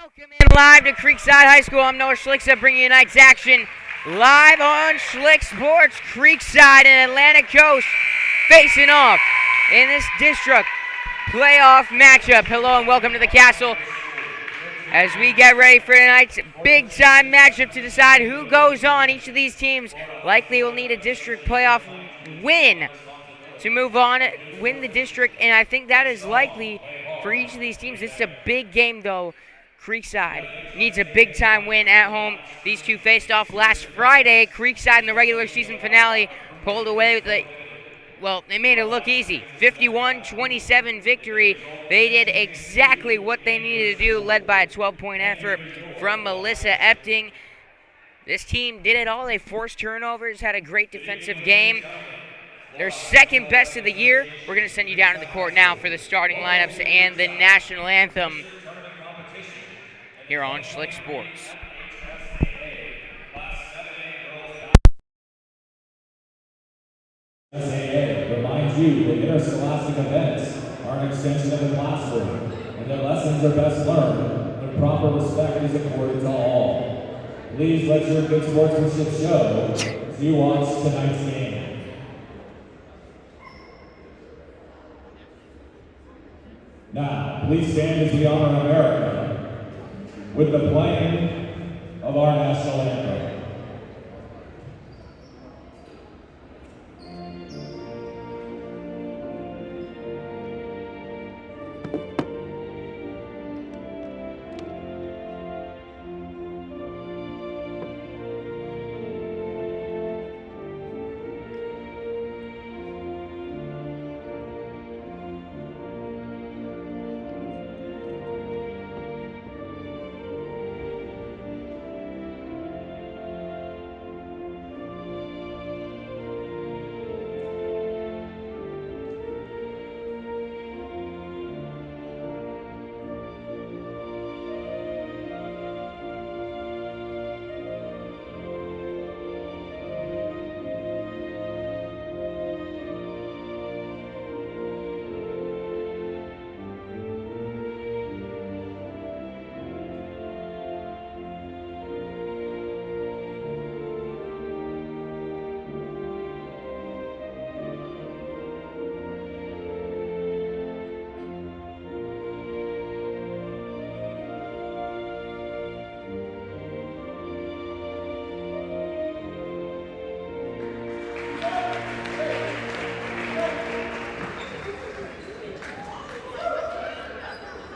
Welcome in live to Creekside High School. I'm Noah Schlicksa bringing you tonight's action live on Schlick Sports. Creekside and Atlantic Coast facing off in this district playoff matchup. Hello and welcome to the castle as we get ready for tonight's big-time matchup to decide who goes on. Each of these teams likely will need a district playoff win to move on, win the district, and I think that is likely for each of these teams. It's a big game, though. Creekside needs a big-time win at home. These two faced off last Friday. Creekside in the regular season finale pulled away with they made it look easy. 51-27 victory. They did exactly what they needed to do, led by a 12-point effort from Melissa Epting. This team did it all. They forced turnovers, had a great defensive game. Their second best of the year. We're going to send you down to the court now for the starting lineups and the national anthem here on Schlick Sports. SAA reminds you that interscholastic events are an extension of the classroom and that lessons are best learned when proper respect is accorded to all. Please let your good sportsmanship show as you watch tonight's game. Now, please stand as we honor America with the playing of our national anthem.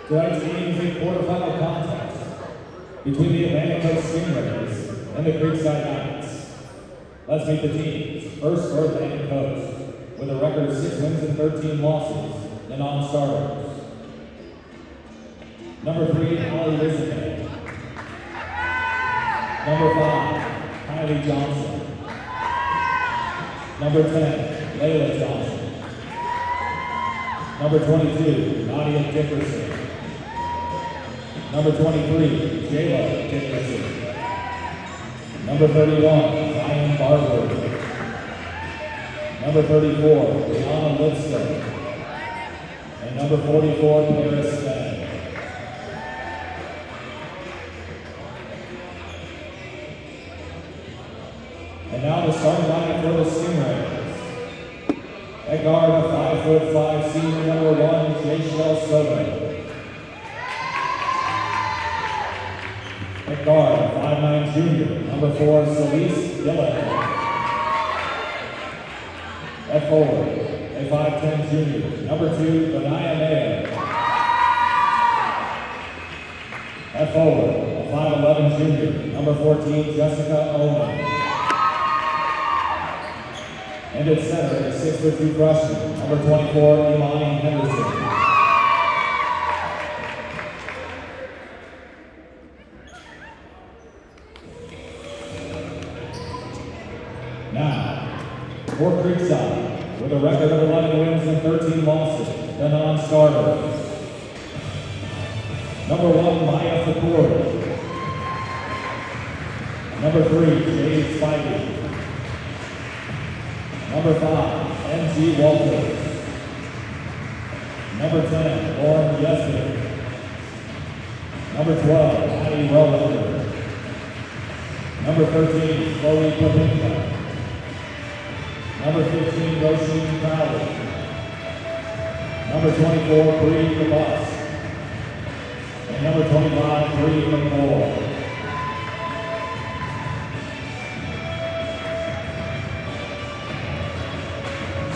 Tonight's game is a quarterfinal contest between the Atlantic Coast Stingrays and the Creekside Knights. Let's meet the teams. First for Atlantic Coast, with a record of 6 wins and 13 losses, the non-starters. Number 3, Holly Elizabeth. Number 5, Kylie Johnson. Number 10, Layla Johnson. Number 22, Nadia Dickerson. Number 23, Jayla Dickerson. Number 31, Ryan Barber. Number 34, Brianna Lipscomb. And number 44, Paris Stagg. And now the starting lineup for the Stingrays. At guard, 5'5" senior number 1, Jayshell Soto. At guard, 5'9" junior, number 4, Celeste Dillon. At forward, a 5'10" junior, number 2, Benaya Mayer. At forward, a 5'11" junior, number 14, Jessica Owen. And at center, a 6'2" freshman, number 24, Imani Henderson. Now, for Creekside, with a record of 11 wins and 13 losses, the non-starters. Number 1, Maya Fakuri. Number 3, Jade Spivey. Number 5, M.G. Walters. Number 10, Lauren Yesman. Number 12, Maddie Wellinger. Number 13, Chloe Papinka. Number 15, Roisin Crowley. Number 24, Bree DeBus. And number 25, Bree McCall.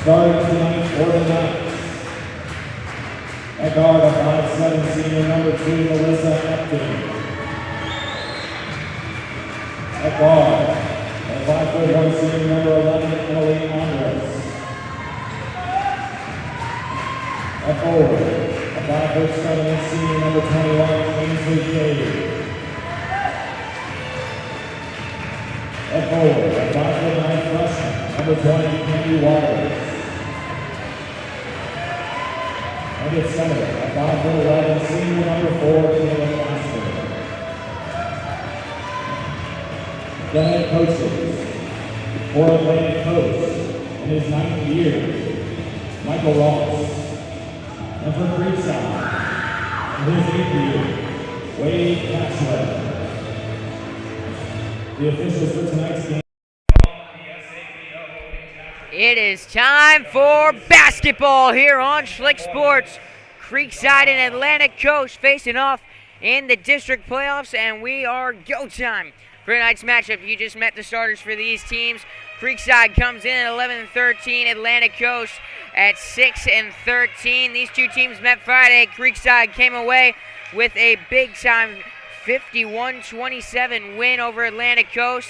Starting tonight for the Knights. At guard, a 5'7" senior, number 2, Melissa Epting. At guard, a 5'1" senior, number 11, Emily Andres. At forward, a 5'7" senior, number 21, Ainsley Cade. At forward, a 5'9" freshman, number 20, Candy Waters. And at center, a 5'11" senior, number 4, Kayla Casper. The head coaches for Atlantic Coast in his 9th year, Michael Ross. And for Creekside in his 8th year, Wade Cashwell. The officials for tonight's game. It is time for basketball here on Schlick Sports. Creekside and Atlantic Coast facing off in the district playoffs, and we are go time for tonight's matchup. You just met the starters for these teams. Creekside comes in at 11-13, Atlantic Coast at 6-13. These two teams met Friday. Creekside came away with a big-time 51-27 win over Atlantic Coast.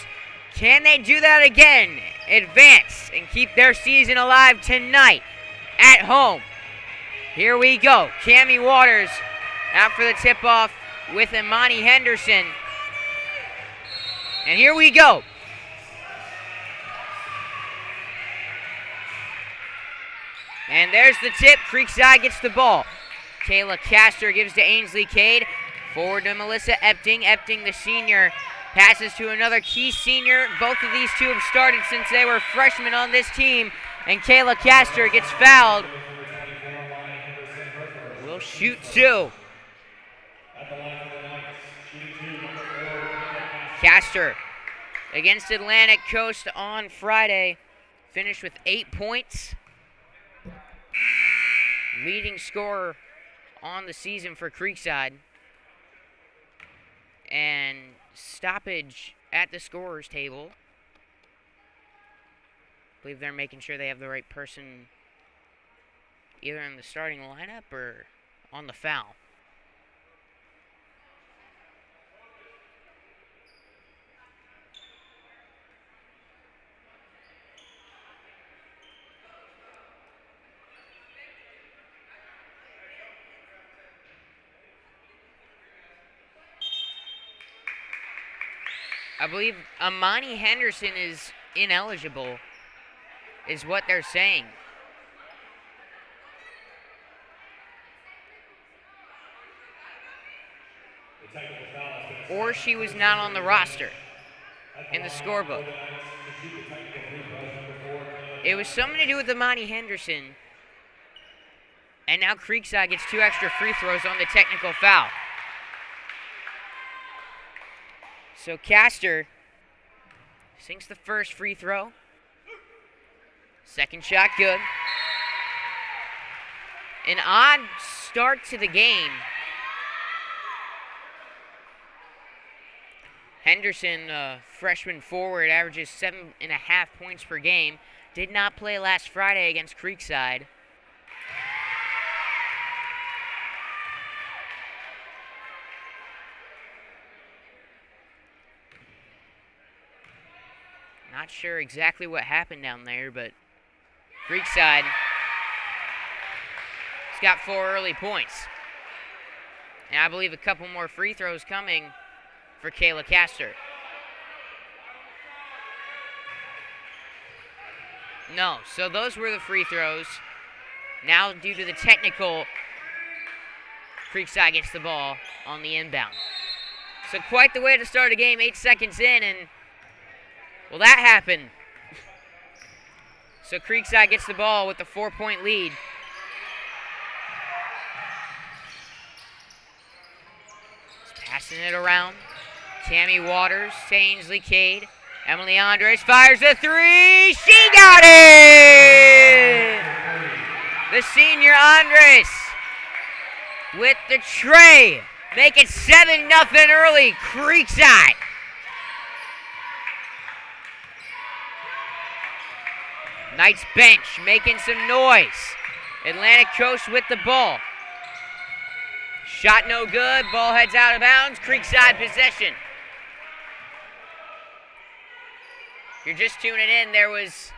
Can they do that again? Advance and keep their season alive tonight at home. Here we go. Cammie Waters out for the tip-off with Imani Henderson. And here we go. And there's the tip. Creekside gets the ball. Kayla Castor gives to Ainsley Cade. Forward to Melissa Epting. Epting, the senior, passes to another key senior. Both of these two have started since they were freshmen on this team. And Kayla Castor gets fouled. Will shoot two. Castor against Atlantic Coast on Friday finished with 8 points. Leading scorer on the season for Creekside. And stoppage at the scorer's table. I believe they're making sure they have the right person either in the starting lineup or on the foul. I believe Imani Henderson is ineligible, is what they're saying. Or she was not on the roster in the scorebook. It was something to do with Imani Henderson. And now Creekside gets 2 extra free throws on the technical foul. So Castor sinks the first free throw. Second shot good. An odd start to the game. Henderson, freshman forward, averages 7.5 points per game. Did not play last Friday against Creekside. Not sure exactly what happened down there, but Creekside has got 4 early points. And I believe a couple more free throws coming for Kayla Castor. No, so those were the free throws. Now, due to the technical, Creekside gets the ball on the inbound. So quite the way to start a game, 8 seconds in, and well, that happened. So Creekside gets the ball with a 4-point lead. It's Passing it around. Tammy Waters to Ainsley Cade. Emily Andres fires a three. She got it! The senior Andres with the tray. Make it 7-0 early, Creekside. Knights bench making some noise. Atlantic Coast with the ball. Shot no good. Ball heads out of bounds. Creekside possession. If you're just tuning in, there was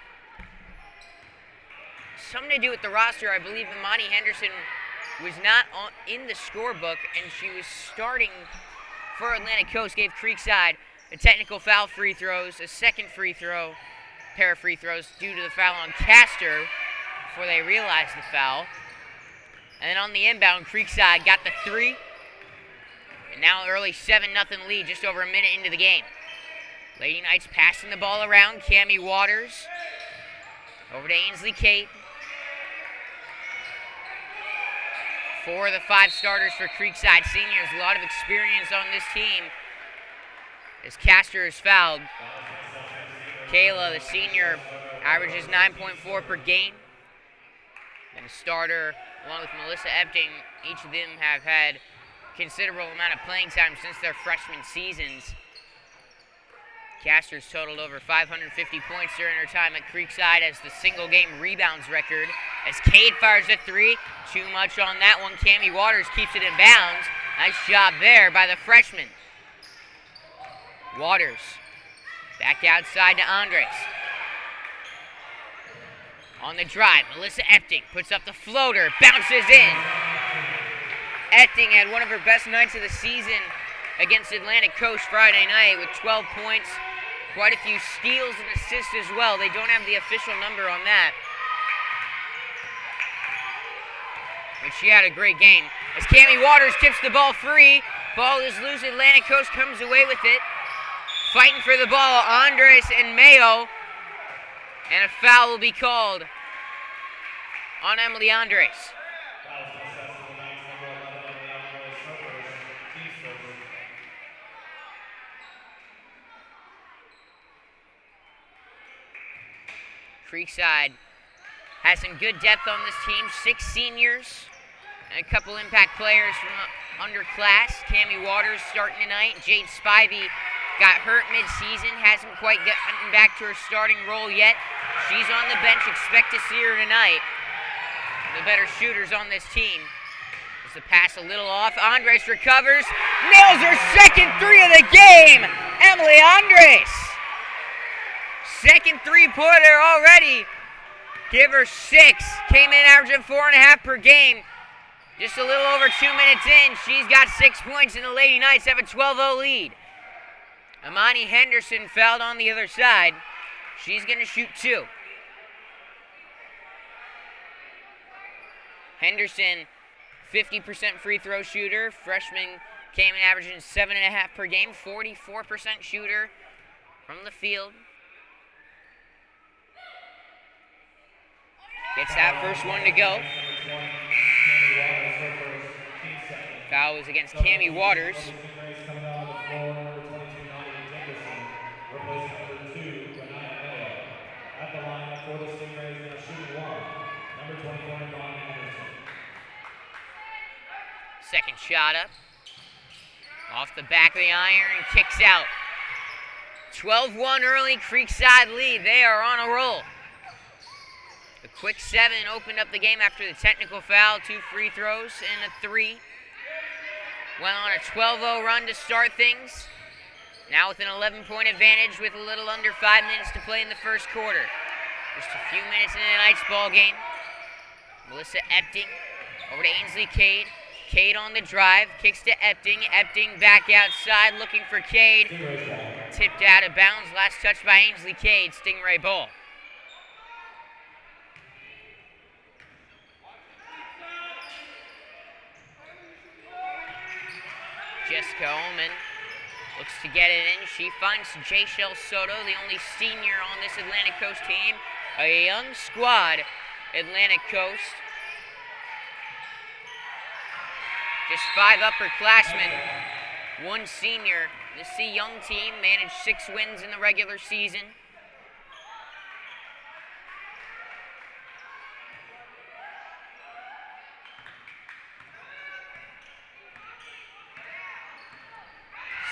something to do with the roster. I believe Imani Henderson was not in the scorebook, and she was starting for Atlantic Coast. Gave Creekside a technical foul free throws, a second free throw, pair of free throws due to the foul on Castor before they realized the foul. And then on the inbound, Creekside got the three. And now early 7-0 lead just over a minute into the game. Lady Knights passing the ball around. Cami Waters over to Ainsley Cade. 4 of the 5 starters for Creekside seniors. A lot of experience on this team as Castor is fouled. Kayla, the senior, averages 9.4 per game. And a starter, along with Melissa Epting, each of them have had considerable amount of playing time since their freshman seasons. Castor's totaled over 550 points during her time at Creekside as the single-game rebounds record. As Cade fires a three, too much on that one. Cami Waters keeps it in bounds. Nice job there by the freshman. Waters back outside to Andres. On the drive, Melissa Epting puts up the floater, bounces in. Epting had one of her best nights of the season against Atlantic Coast Friday night with 12 points, quite a few steals and assists as well. They don't have the official number on that. But she had a great game. As Cami Waters tips the ball free, ball is loose, Atlantic Coast comes away with it. Fighting for the ball, Andres and Mayo. And a foul will be called on Emily Andres. Creekside has some good depth on this team. 6 seniors and a couple impact players from underclass. Cami Waters starting tonight. Jade Spivey got hurt mid-season, hasn't quite gotten back to her starting role yet. She's on the bench, expect to see her tonight. The better shooters on this team. As the pass a little off, Andres recovers, nails her second three of the game! Emily Andres! Second three-pointer already. Give her 6. Came in averaging 4.5 per game. Just a little over 2 minutes in, she's got 6 points, and the Lady Knights have a 12-0 lead. Imani Henderson fouled on the other side. She's going to shoot 2. Henderson, 50% free throw shooter. Freshman came in averaging 7.5 per game. 44% shooter from the field. Gets that first one to go. Foul was against Cami Waters. At the line for the Stingrays and shooting 1. Number 24, Imani Henderson. Second shot up. Off the back of the iron, kicks out. 12-1 early, Creekside lead. They are on a roll. The quick 7 opened up the game after the technical foul. 2 free throws and a 3. Went on a 12-0 run to start things. Now with an 11-point advantage with a little under 5 minutes to play in the first quarter. Just a few minutes into tonight's ball game. Melissa Epting over to Ainsley Cade. Cade on the drive, kicks to Epting. Epting back outside looking for Cade. Tipped out of bounds, last touch by Ainsley Cade. Stingray ball. Jessica Ullman looks to get it in. She finds Jayshell Soto, the only senior on this Atlantic Coast team. A young squad, Atlantic Coast. Just 5 upperclassmen one senior. This is a young team, managed 6 wins in the regular season.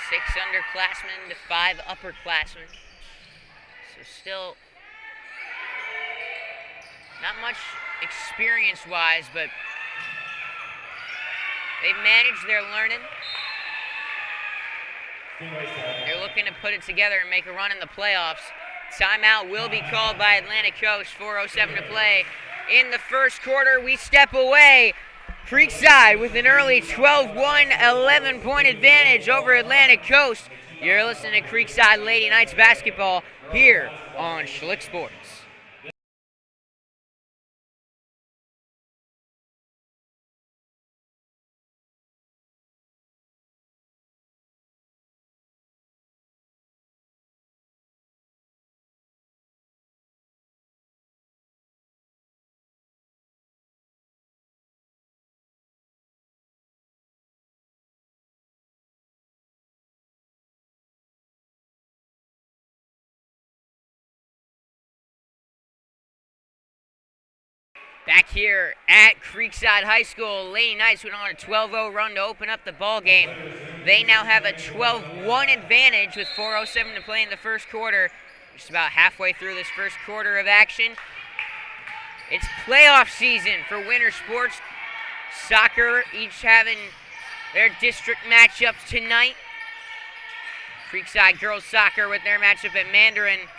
Six underclassmen to 5 upperclassmen. So still not much experience-wise, but they've managed their learning. They're looking to put it together and make a run in the playoffs. Timeout will be called by Atlantic Coast. 4:07 to play in the first quarter. We step away. Creekside with an early 12-1, 11-point advantage over Atlantic Coast. You're listening to Creekside Lady Knights basketball here on Schlick Sports. Back here at Creekside High School, Lady Knights went on a 12-0 run to open up the ball game. They now have a 12-1 advantage with 4:07 to play in the first quarter. Just about halfway through this first quarter of action. It's playoff season for winter sports. Soccer, each having their district matchups tonight. Creekside girls soccer with their matchup at Mandarin.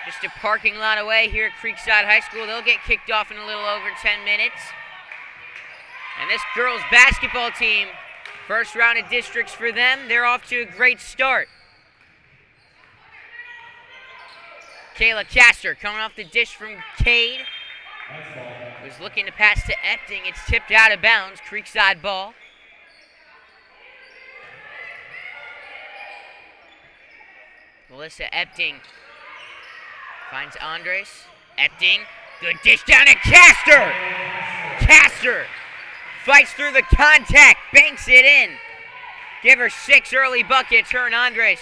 Just a parking lot away here at Creekside High School. They'll get kicked off in a little over 10 minutes. And this girls basketball team, first round of districts for them. They're off to a great start. Kayla Castor coming off the dish from Cade. Was looking to pass to Epting. It's tipped out of bounds. Creekside ball. Melissa Epting finds Andres. Epting. Good dish down to Castor. Castor fights through the contact. Banks it in. Give her 6 early buckets. Her and Andres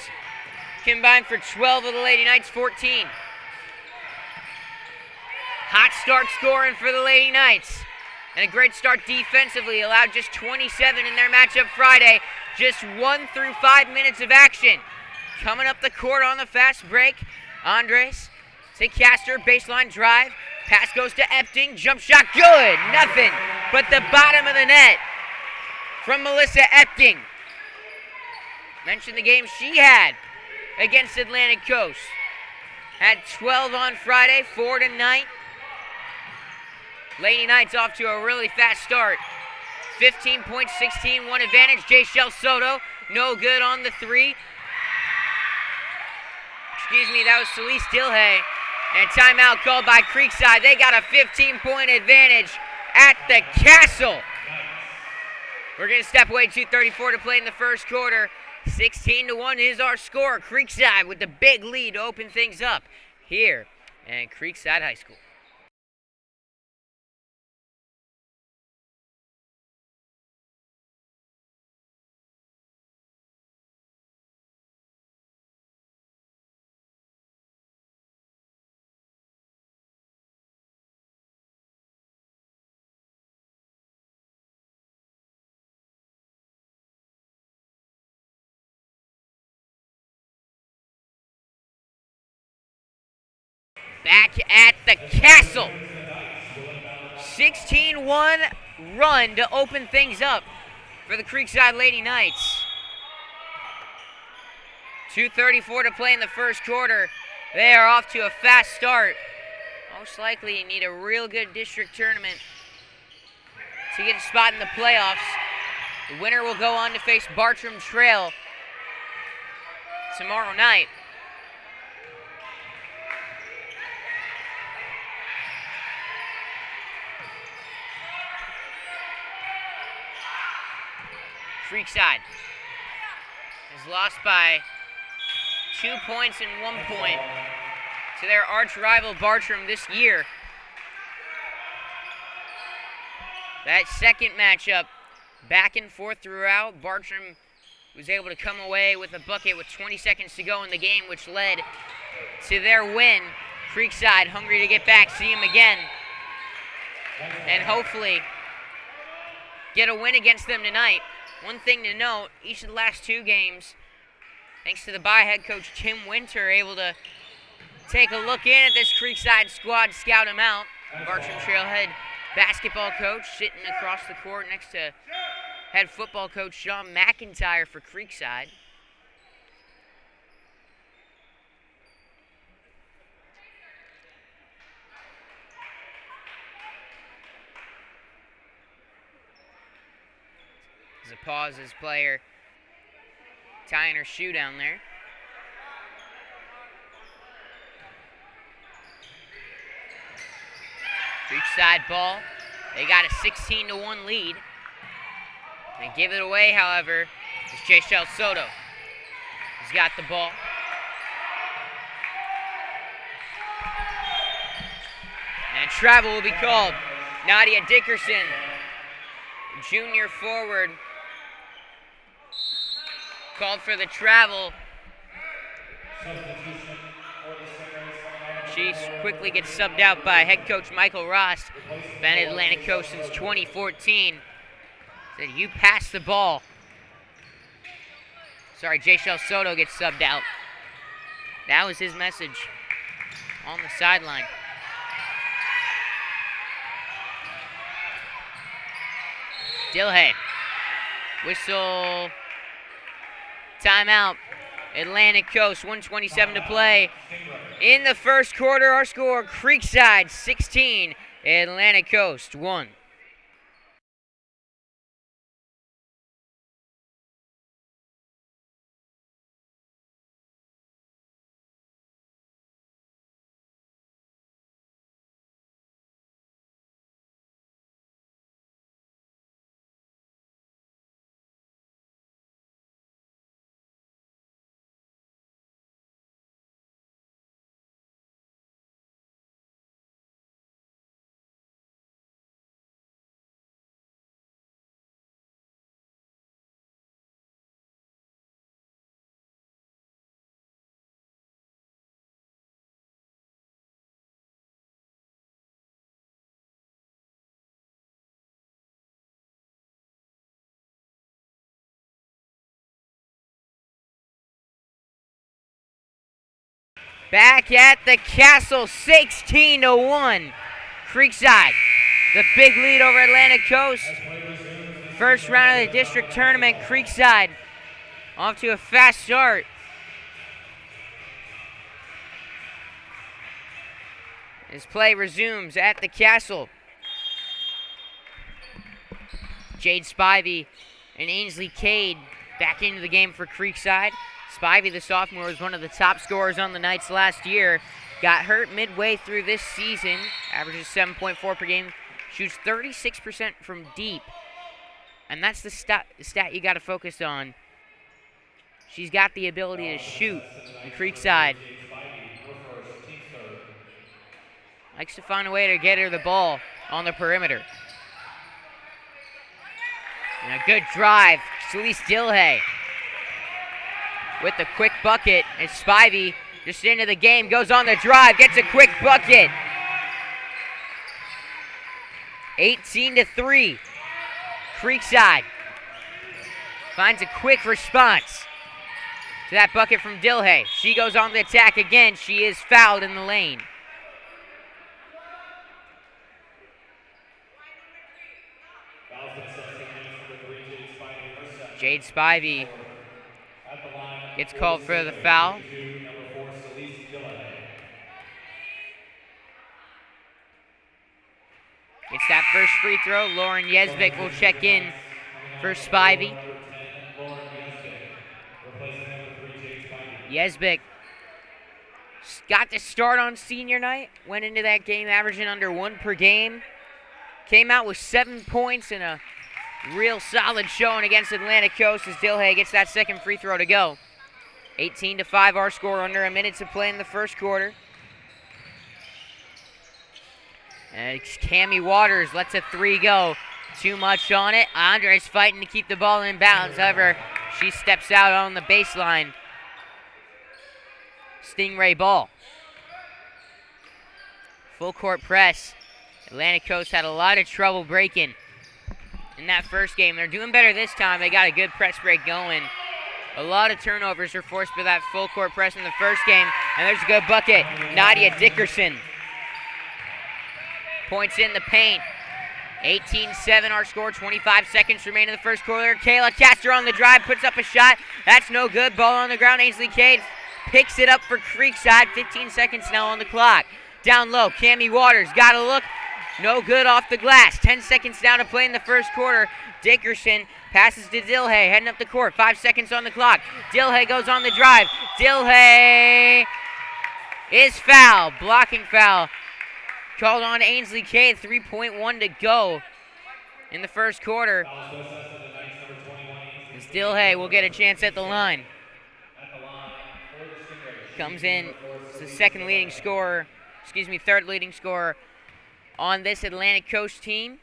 combined for 12 of the Lady Knights, 14. Hot start scoring for the Lady Knights. And a great start defensively. Allowed just 27 in their matchup Friday. Just 1 through 5 minutes of action. Coming up the court on the fast break. Andres to Castor, baseline drive. Pass goes to Epting. Jump shot good. Nothing but the bottom of the net from Melissa Epting. Mentioned the game she had against Atlantic Coast. Had 12 on Friday, 4 tonight. Lady Knights off to a really fast start. 15 points, 16-1 advantage. Jayshell Soto, no good on the 3. Excuse me, that was Celeste Dilhay. And timeout called by Creekside. They got a 15-point advantage at the Castle. We're going to step away, 2:34 to play in the first quarter. 16-1 is our score. Creekside with the big lead to open things up here at Creekside High School. Back at the Castle. 16-1 run to open things up for the Creekside Lady Knights. 2:34 to play in the first quarter. They are off to a fast start. Most likely need a real good district tournament to get a spot in the playoffs. The winner will go on to face Bartram Trail tomorrow night. Creekside is lost by 2 points and 1 point to their arch rival Bartram this year. That second matchup, back and forth throughout. Bartram was able to come away with a bucket with 20 seconds to go in the game, which led to their win. Creekside hungry to get back, see them again, and hopefully get a win against them tonight. One thing to note, each of the last 2 games, thanks to the bye head coach Tim Winter, able to take a look in at this Creekside squad, scout them out. Bartram Trailhead basketball coach sitting across the court next to head football coach Sean McIntyre for Creekside. There's a pause as player tying her shoe down there. Creekside ball. They got a 16-1 lead. They give it away, however, is Jayshel Soto. He's got the ball. And travel will be called. Nadia Dickerson, junior forward, called for the travel. She quickly gets subbed out by head coach Michael Ross. Been at Atlantic Coast since 2014. Said, you pass the ball. Sorry, Jayshel Soto gets subbed out. That was his message on the sideline. Dilhay. Whistle. Timeout. Atlantic Coast, 1:27 to play. In the first quarter, our score, Creekside 16, Atlantic Coast 1. Back at the Castle, 16-1. Creekside, the big lead over Atlantic Coast. First round of the district tournament, Creekside off to a fast start. As play resumes at the Castle. Jade Spivey and Ainsley Cade back into the game for Creekside. Spivey, the sophomore, was one of the top scorers on the Knights last year. Got hurt midway through this season. Averages 7.4 per game. Shoots 36% from deep. And that's the stat you got to focus on. She's got the ability to shoot. And Creekside likes to find a way to get her the ball on the perimeter. And a good drive. Celeste Dilhay with the quick bucket as Spivey just into the game, goes on the drive, gets a quick bucket. 18-3. Creekside finds a quick response to that bucket from Dilhay. She goes on the attack again. She is fouled in the lane. Jade Spivey gets called for the foul. It's that first free throw. Lauren Yesbeck will check in for Spivey. Yesbeck got the start on senior night. Went into that game averaging under 1 per game. Came out with 7 points and a real solid showing against Atlantic Coast as Dilhay gets that second free throw to go. 18-5 our score, under a minute to play in the first quarter. And Cami Waters lets a 3 go. Too much on it. Andres fighting to keep the ball in bounds. However, She steps out on the baseline. Stingray ball. Full court press. Atlantic Coast had a lot of trouble breaking in that first game. They're doing better this time. They got a good press break going. A lot of turnovers are forced by that full court press in the first game. And there's a good bucket. Nadia Dickerson. Points in the paint. 18-7 our score. 25 seconds remain in the first quarter. Kayla Castro on the drive. Puts up a shot. That's no good. Ball on the ground. Ainsley Cade picks it up for Creekside. 15 seconds now on the clock. Down low. Cami Waters got a look. No good off the glass. 10 seconds down to play in the first quarter. Dickerson passes to Dilhay, heading up the court. 5 seconds on the clock. Dilhay goes on the drive. Dilhay is fouled. Blocking foul called on Ainsley Cade. 3.1 to go in the first quarter. As Dilhay will get a chance at the line. Comes in as the third leading scorer on this Atlantic Coast team.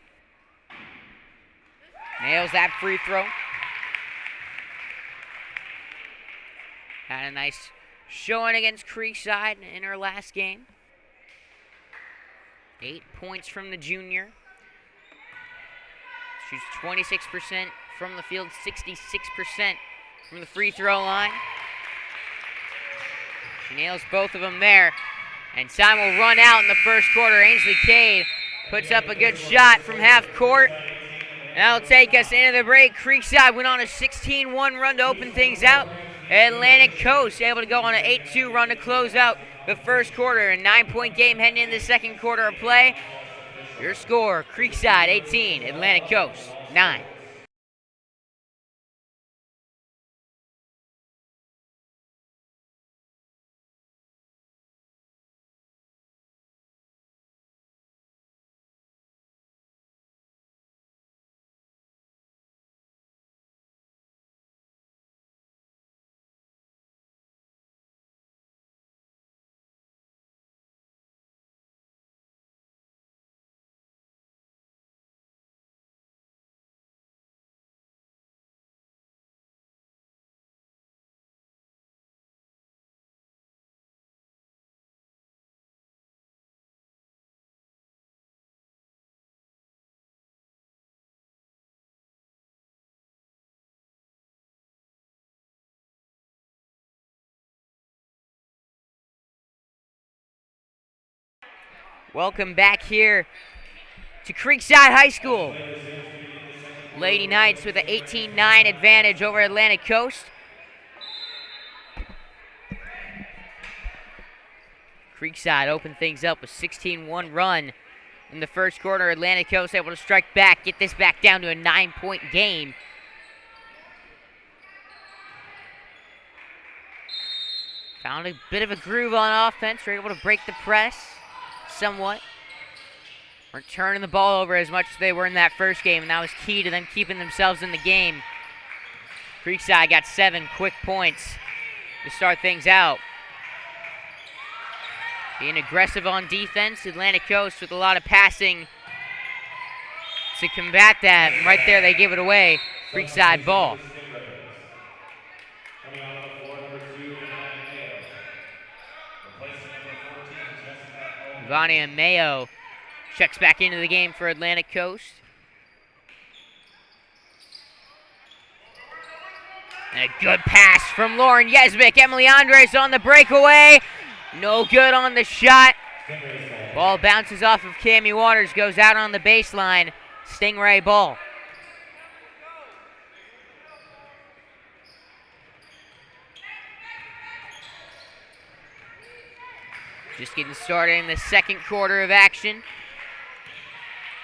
Nails that free throw. Had a nice showing against Creekside in her last game. 8 points from the junior. Shoots 26% from the field, 66% from the free throw line. She nails both of them there. And time will run out in the first quarter. Ainsley Cade puts up a good shot from half court. That'll take us into the break. Creekside went on a 16-1 run to open things out. Atlantic Coast able to go on an 8-2 run to close out the first quarter. A 9-point game heading into the second quarter of play. Your score, Creekside 18, Atlantic Coast 9. Welcome back here to Creekside High School. Lady Knights with an 18-9 advantage over Atlantic Coast. Creekside opened things up with 16-1 run in the first quarter. Atlantic Coast able to strike back, get this back down to a 9-point game. Found a bit of a groove on offense. We're able to break the press somewhat. Weren't turning the ball over as much as they were in that first game, and that was key to them keeping themselves in the game. Creekside got 7 quick points to start things out. Being aggressive on defense, Atlantic Coast with a lot of passing to combat that. And right there, they give it away. Creekside ball. Vania Mayo checks back into the game for Atlantic Coast. And a good pass from Lauren Yesbick. Emily Andres on the breakaway. No good on the shot. Ball bounces off of Cami Waters, goes out on the baseline. Stingray ball. Just getting started in the second quarter of action.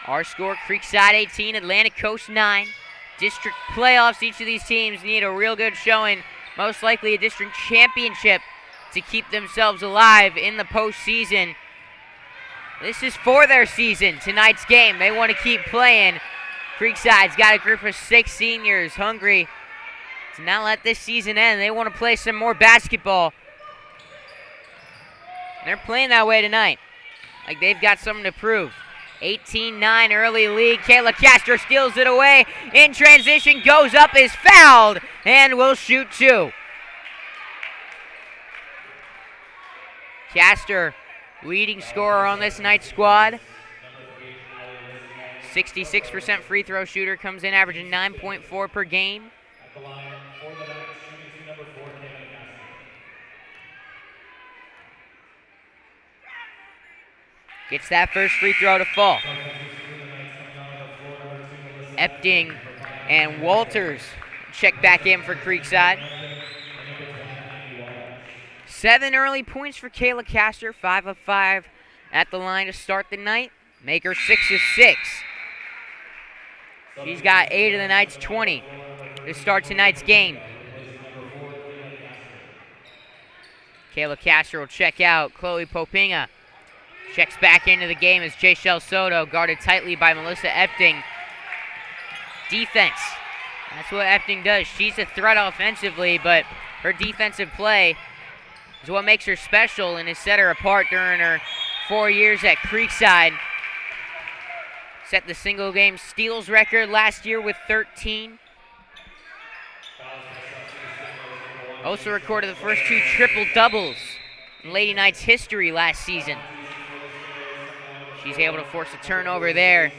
Our score, Creekside 18, Atlantic Coast 9. District playoffs, each of these teams need a real good showing. Most likely a district championship to keep themselves alive in the postseason. This is for their season, tonight's game. They want to keep playing. Creekside's got a group of 6 seniors hungry to not let this season end. They want to play some more basketball. They're playing that way tonight. Like they've got something to prove. 18-9 early lead. Kayla Castro steals it away. In transition, goes up, is fouled, and will shoot 2. Castor, leading scorer on this Knights squad. 66% free throw shooter, comes in averaging 9.4 per game. At the line for the Knights, shooting 2, number 4, Kayla Castro. Gets that first free throw to fall. Epting and Walters check back in for Creekside. 7 early points for Kayla Castor, 5 of 5 at the line to start the night. Make her 6 of 6. She's got 8 of the Knights' 20 to start tonight's game. Kayla Castor will check out. Chloe Popinga checks back into the game as Jayshell Soto guarded tightly by Melissa Epting. Defense. That's what Epting does. She's a threat offensively, but her defensive play is what makes her special and has set her apart during her 4 years at Creekside. Set the single game steals record last year with 13. Also recorded the first 2 triple doubles in Lady Knights history last season. She's able to force a turnover there.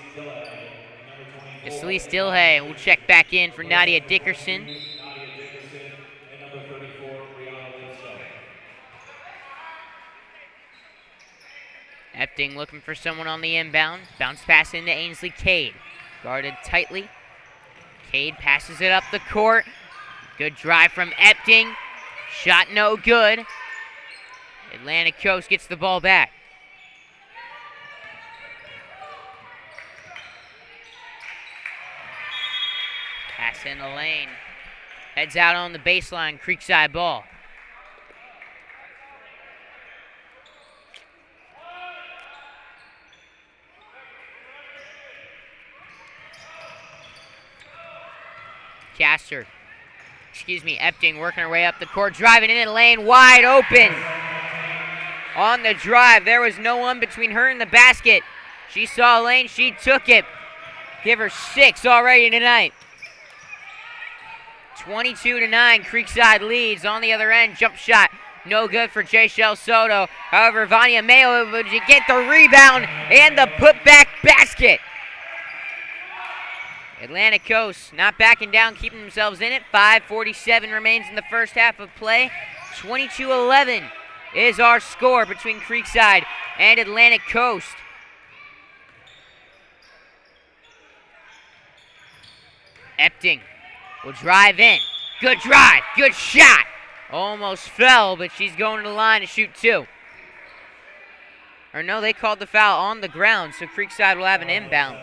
It's Celeste Dilhay, and we'll check back in for Nadia Dickerson. Epting looking for someone on the inbound. Bounce pass into Ainsley Cade. Guarded tightly. Cade passes it up the court. Good drive from Epting. Shot no good. Atlantic Coast gets the ball back. Pass in the lane. Heads out on the baseline. Creekside ball. Epting working her way up the court, driving in the lane, wide open. On the drive, there was no one between her and the basket. She saw a lane, she took it. Give her 6 already tonight. 22-9, Creekside leads. On the other end, jump shot, no good for Jayshell Soto. However, Vania Mayo able to get the rebound and the putback basket. Atlantic Coast not backing down, keeping themselves in it. 5:47 remains in the first half of play. 22-11 is our score between Creekside and Atlantic Coast. Epting will drive in. Good drive, good shot. Almost fell, but she's going to the line to shoot 2. Or no, they called the foul on the ground, so Creekside will have an inbound.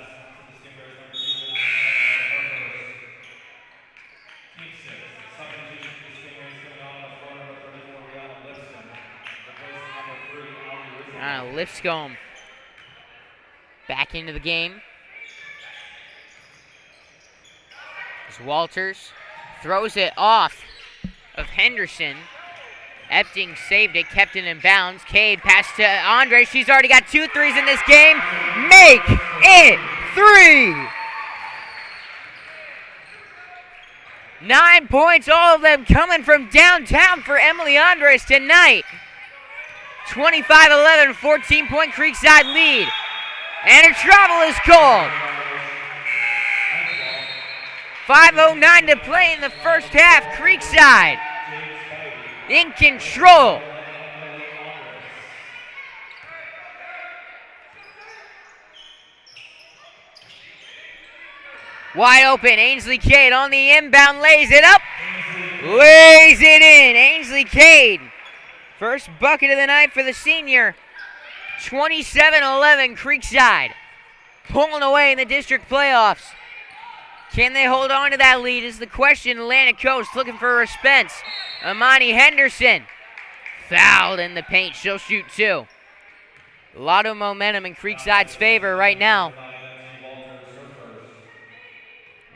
Lipscomb back into the game. As Walters throws it off of Henderson. Epting saved it, kept it in bounds. Cade passed to Andre. She's already got 2 threes in this game. Make it 3! 9 points, all of them coming from downtown for Emily Andres tonight. 25-11, 14-point Creekside lead. And a travel is called. 5:09 to play in the first half. Creekside in control. Wide open, Ainsley Cade on the inbound, lays it up. Lays it in, Ainsley Cade. First bucket of the night for the senior. 27-11, Creekside pulling away in the district playoffs. Can they hold on to that lead is the question. Atlantic Coast looking for a response. Amani Henderson fouled in the paint. She'll shoot 2. A lot of momentum in Creekside's favor right now.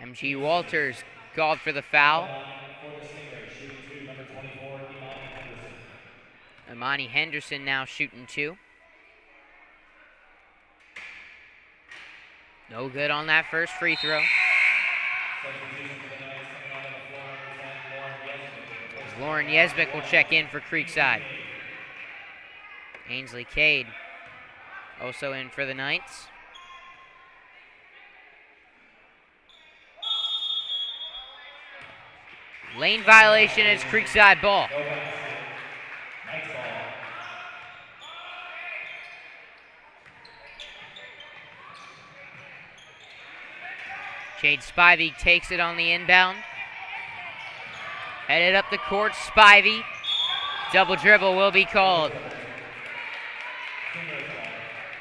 MG Walters called for the foul. Amani Henderson now shooting 2. No good on that first free throw. Lauren Yesbick will check in for Creekside. Ainsley Cade also in for the Knights. Lane violation is Creekside ball. Jade Spivey takes it on the inbound. Headed up the court, Spivey. Double dribble will be called.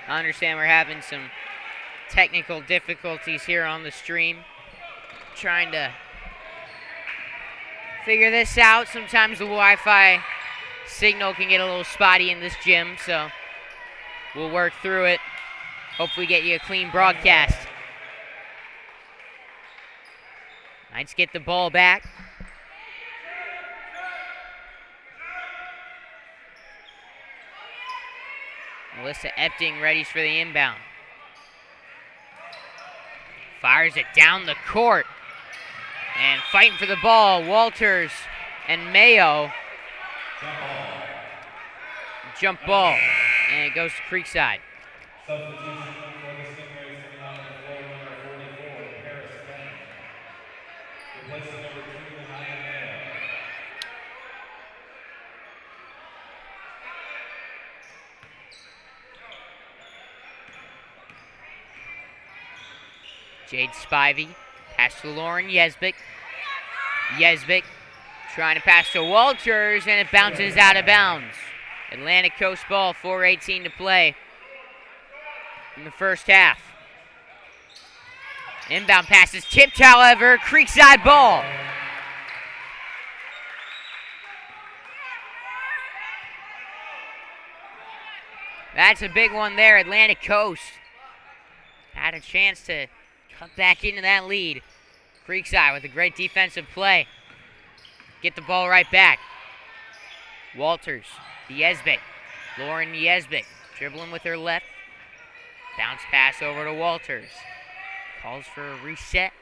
I understand we're having some technical difficulties here on the stream. Trying to figure this out. Sometimes the Wi-Fi signal can get a little spotty in this gym, so we'll work through it. Hopefully get you a clean broadcast. Knights get the ball back. Melissa Epting readies for the inbound. Fires it down the court. And fighting for the ball, Walters and Mayo. Jump ball. And it goes to Creekside. Substitution for the Stingrays coming on the floor, number 44, Paris Bennett. Replacing number 2, Naya Mayo. Jade Spivey. Pass to Lauren Yesbick. Yesbick trying to pass to Walters, and it bounces out of bounds. Atlantic Coast ball, 4:18 to play in the first half. Inbound pass is tipped, however. Creekside ball. That's a big one there. Atlantic Coast had a chance to cut back into that lead. Creekside with a great defensive play. Get the ball right back. Walters, Yesbick, Lauren Yesbick, dribbling with her left. Bounce pass over to Walters. Calls for a reset.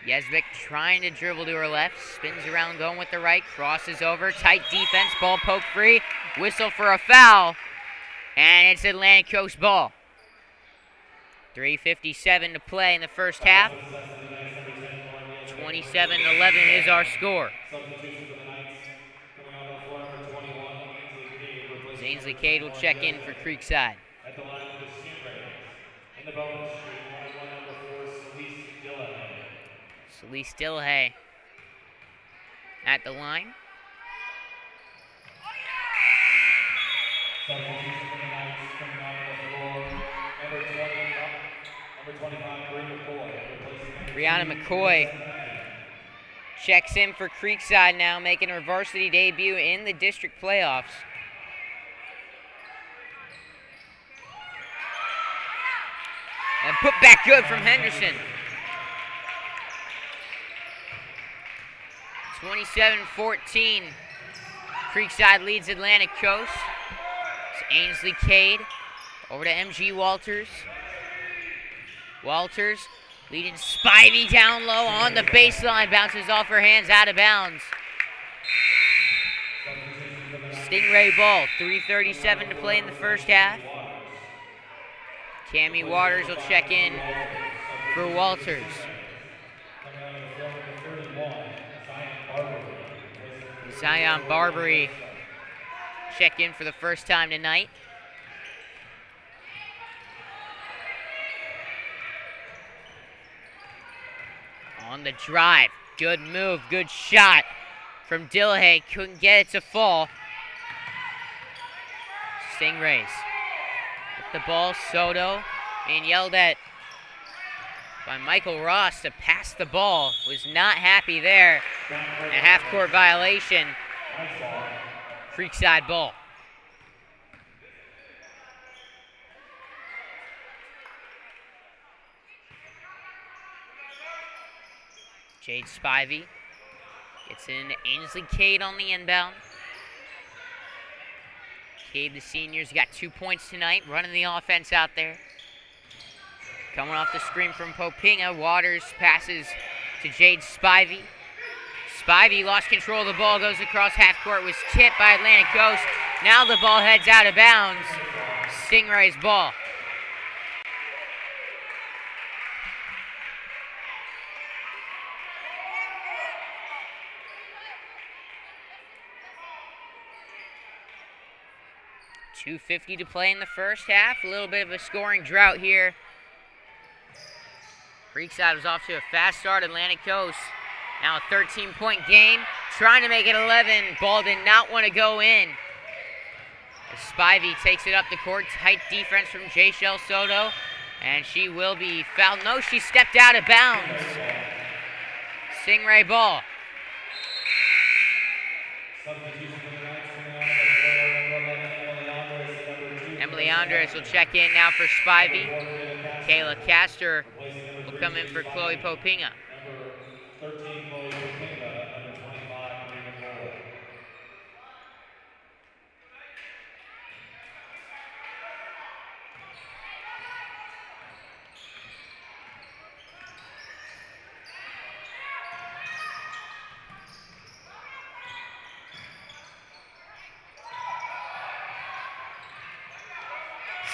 Yesbick trying to dribble to her left. Spins around, going with the right. Crosses over. Tight defense. Ball poked free. Whistle for a foul. And it's Atlantic Coast ball. 3:57 to play in the first half. 27-11 is our score. Ainsley Cade will check in for Creekside. At the line for the Stingrays. In the bonus, shooting number 4, Celeste Dillahay. Celeste Dillahay at the line. Substitution for the Knights coming on the floor. Number 25, Brianna McCoy checks in for Creekside now, making her varsity debut in the district playoffs. And put back good from Henderson. 27-14. Creekside leads Atlantic Coast. It's Ainsley Cade over to MG Walters. Walters leading Spivey down low on the baseline. Bounces off her hands, out of bounds. Stingray ball. 3:37 to play in the first half. Cami Waters will check in for Walters. Zion Barbary check in for the first time tonight. On the drive, good move, good shot from Dillahay. Couldn't get it to fall. Stingrays with the ball, Soto being yelled at by Michael Ross to pass the ball. Was not happy there. A half-court violation. Creekside ball. Jade Spivey gets it into Ainsley Cade on the inbound. Cade, the senior's got 2 points tonight, running the offense out there. Coming off the screen from Popinga, Waters passes to Jade Spivey. Spivey lost control of the ball, goes across half court, was tipped by Atlantic Coast. Now the ball heads out of bounds. Stingrays ball. .250 to play in the first half. A little bit of a scoring drought here. Creekside was off to a fast start. Atlantic Coast now a 13-point game. Trying to make it 11. Ball did not want to go in. As Spivey takes it up the court. Tight defense from Jayshell Soto. And she will be fouled. No, she stepped out of bounds. Stingray ball. Emily Andres will check in now for Spivey. Kayla Castor will come in for Chloe Popinga.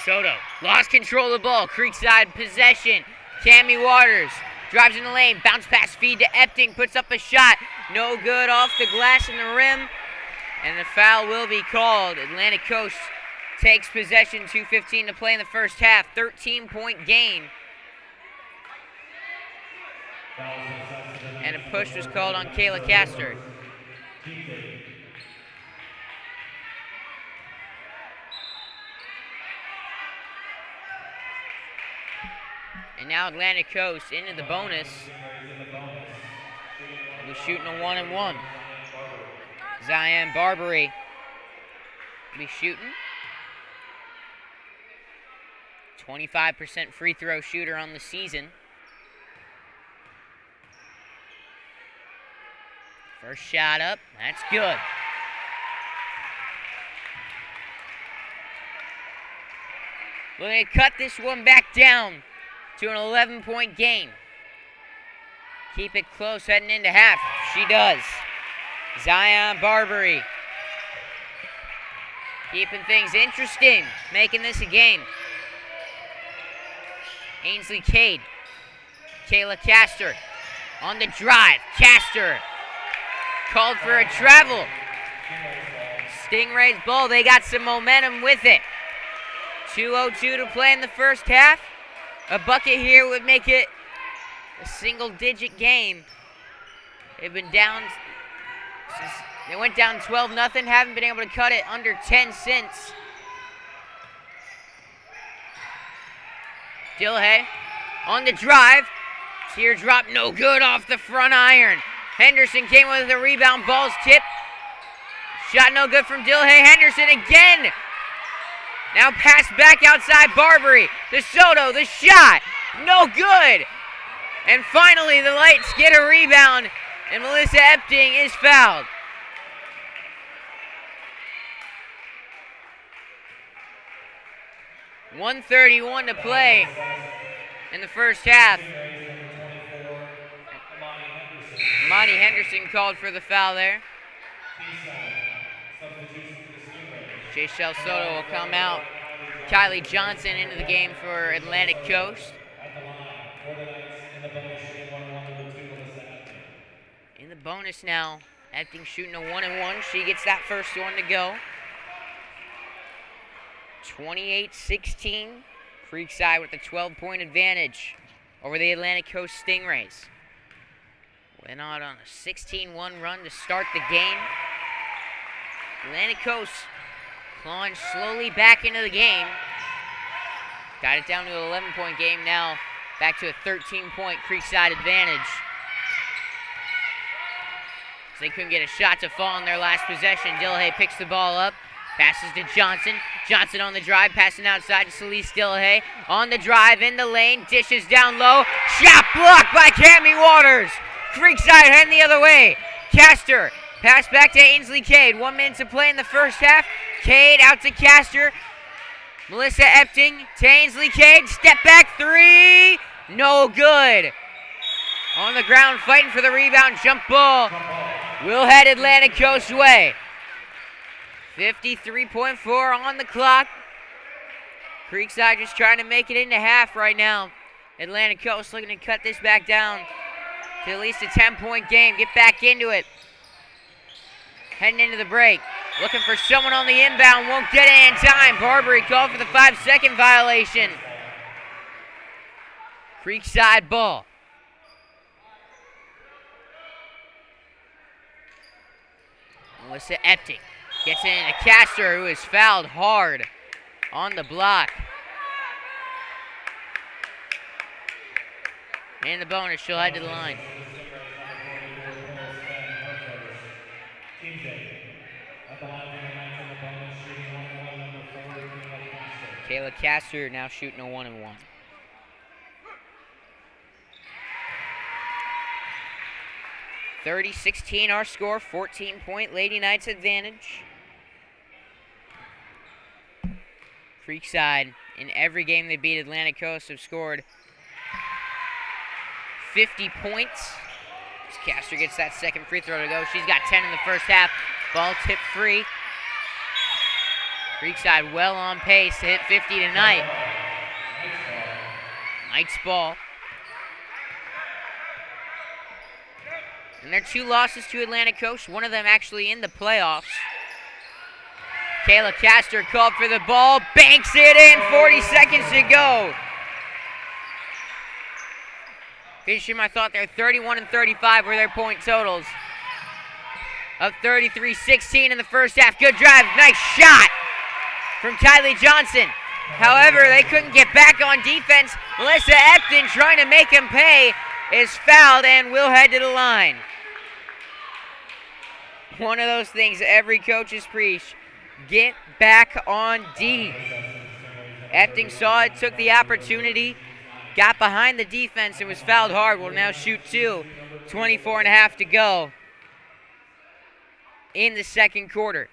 Soto lost control of the ball. Creekside possession. Cami Waters drives in the lane. Bounce pass feed to Epting. Puts up a shot. No good off the glass and the rim. And the foul will be called. Atlantic Coast takes possession. 2:15 to play in the first half. 13-point game. And a push was called on Kayla Castor. And now Atlantic Coast into the bonus. We're shooting a 1-and-1. Zion Barbary will be shooting. 25% free throw shooter on the season. First shot up, that's good. We're going to cut this one back down to an 11-point game. Keep it close heading into half. She does. Zion Barbary keeping things interesting, making this a game. Ainsley Cade. Kayla Castor on the drive. Castor called for a travel. Stingrays ball. They got some momentum with it. 2:02 to play in the first half. A bucket here would make it a single-digit game. They've been down since they went down 12-0. Haven't been able to cut it under 10 since. Dillhay on the drive. Teardrop no good off the front iron. Henderson came with the rebound. Ball's tipped. Shot no good from Dillhay. Henderson again. Now pass back outside Barbary. The Soto, the shot. No good. And finally the Lights get a rebound. And Melissa Epting is fouled. .131 to play in the first half. Monty Henderson called for the foul there. Jayshell Soto will come out. Kylie Johnson into the game for Atlantic Coast. In the bonus now, Epting shooting a 1-and-1. She gets that first one to go. 28-16. Creekside with a 12-point advantage over the Atlantic Coast Stingrays. Went out on a 16-1 run to start the game. Atlantic Coast clawing slowly back into the game. Got it down to an 11-point game now. Back to a 13-point Creekside advantage. So they couldn't get a shot to fall in their last possession. Dillhay picks the ball up. Passes to Johnson. Johnson on the drive. Passing outside to Celeste Dillhay. On the drive in the lane. Dishes down low. Shot blocked by Cami Waters. Creekside heading the other way. Castor. Pass back to Ainsley Cade. 1 minute to play in the first half. Cade out to Castor. Melissa Epting, Tainsley Cade, step back three, no good. On the ground, fighting for the rebound, jump ball. Will head Atlantic Coast way. 53.4 on the clock. Creekside just trying to make it into half right now. Atlantic Coast looking to cut this back down to at least a 10-point game. Get back into it. Heading into the break. Looking for someone on the inbound. Won't get it in time. Barbary called for the 5-second violation. Creekside ball. Melissa Epting gets it into Castor, who is fouled hard on the block. And the bonus, she'll head to the line. Kayla Castor now shooting a 1-and-1. (30-16) our score, 14-point Lady Knights advantage. Creekside, in every game they beat Atlantic Coast, have scored 50 points. As Castor gets that second free throw to go. She's got 10 in the first half. Ball tipped free. Creekside well on pace to hit 50 tonight. Knights ball. And their 2 losses to Atlantic Coast, one of them actually in the playoffs. Kayla Castor called for the ball, banks it in, 40 seconds to go. Finishing my thought there, 31 and 35 were their point totals. Up 33-16 in the first half. Good drive, nice shot from Kylie Johnson. However, they couldn't get back on defense. Melissa Epton, trying to make him pay, is fouled and will head to the line. One of those things every coach is preach. Get back on D. Epting saw it, took the opportunity, got behind the defense, and was fouled hard. Will now shoot 2. 24 and a half to go in the second quarter.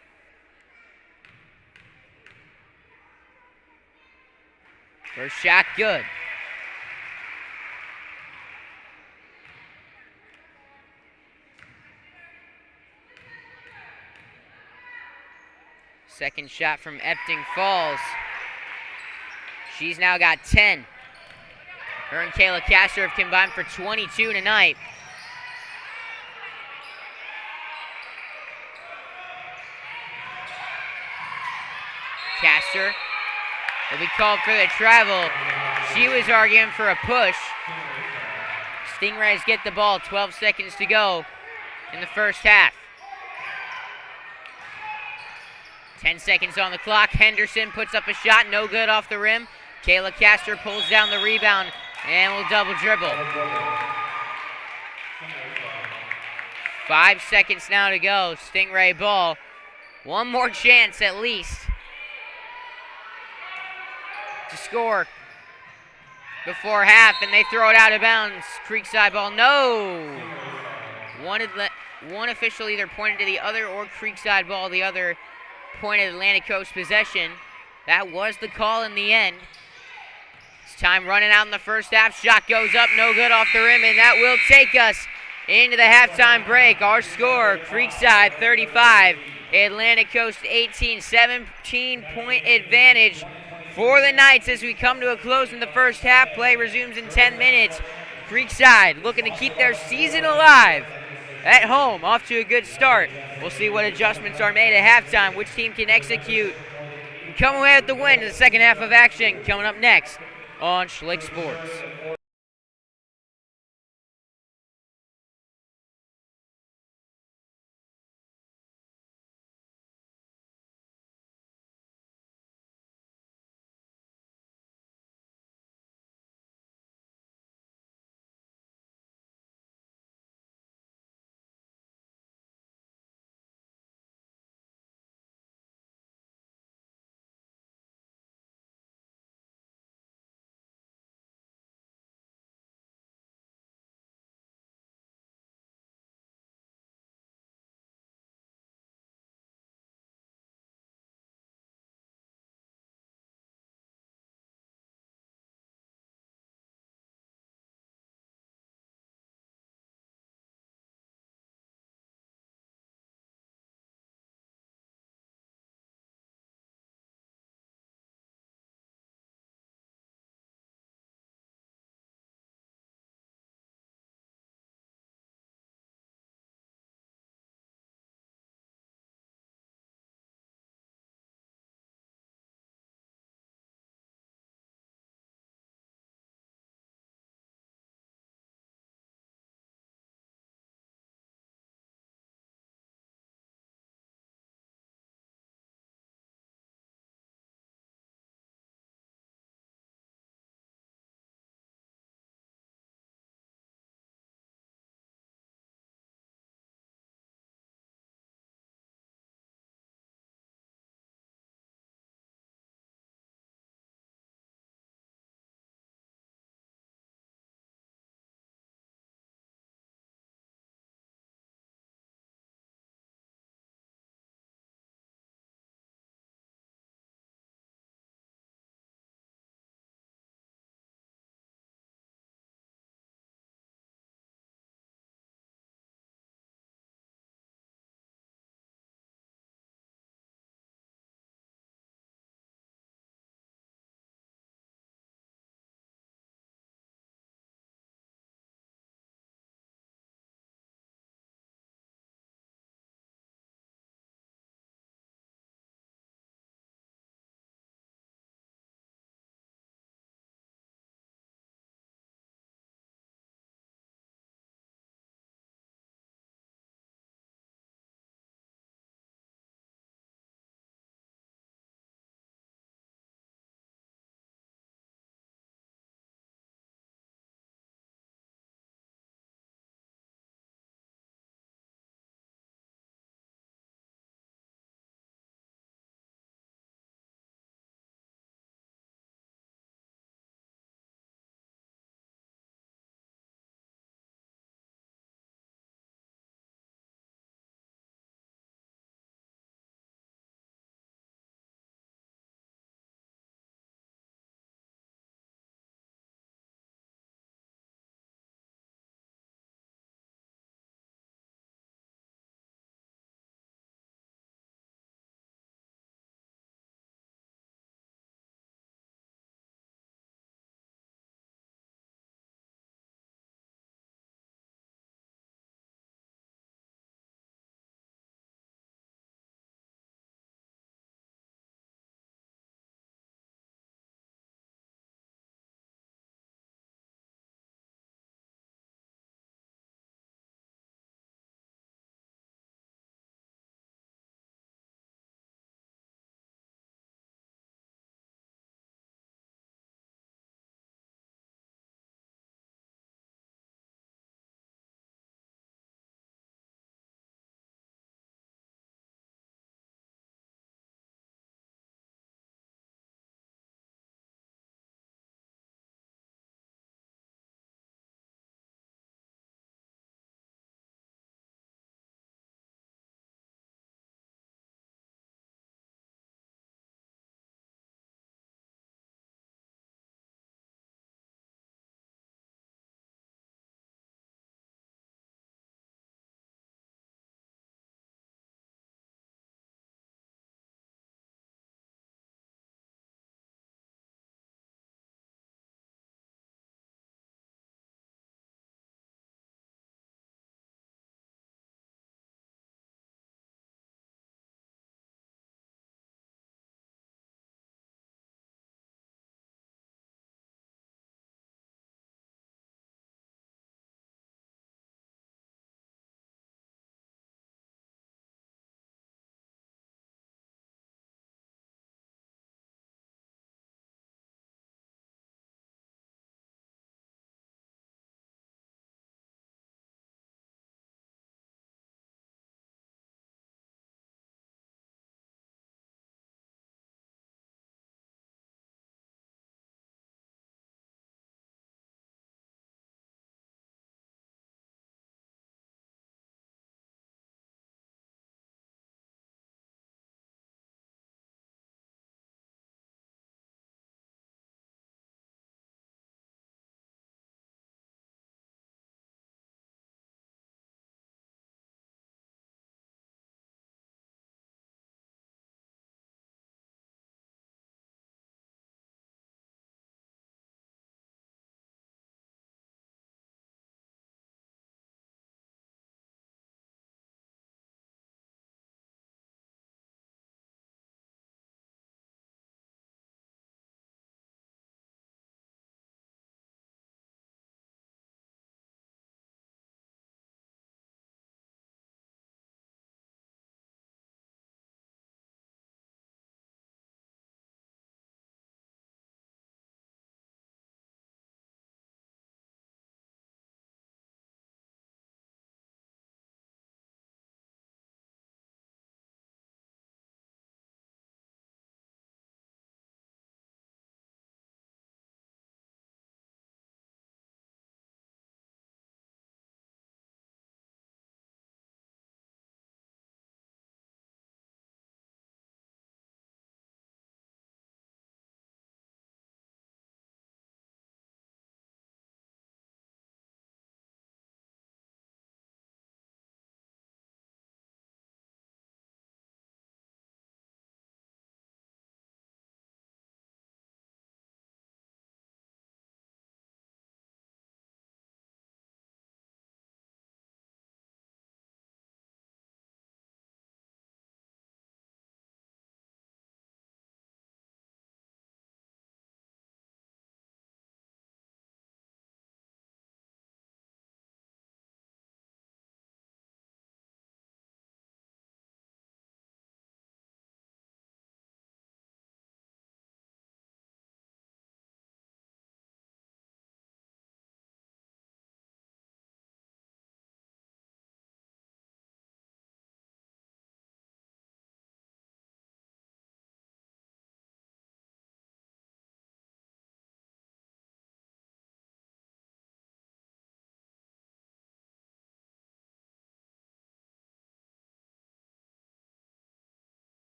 First shot good. Second shot from Epting falls. She's now got 10. Her and Kayla Castor have combined for 22 tonight. Castor will be called for the travel. She was arguing for a push. Stingrays get the ball, 12 seconds to go in the first half. 10 seconds on the clock. Henderson puts up a shot, no good off the rim. Kayla Castor pulls down the rebound and will double dribble. 5 seconds now to go. Stingray ball. One more chance at least to score before half, and they throw it out of bounds. Creekside ball, no. One official either pointed to the other or Creekside ball, the other pointed Atlantic Coast possession. That was the call in the end. It's time running out in the first half. Shot goes up, no good off the rim, and that will take us into the halftime break. Our score, Creekside 35, Atlantic Coast 18, 17-point advantage for the Knights as we come to a close in the first half. Play resumes in 10 minutes. Creekside looking to keep their season alive at home, off to a good start. We'll see what adjustments are made at halftime, which team can execute and come away with the win in the second half of action. Coming up next on Schlick Sports.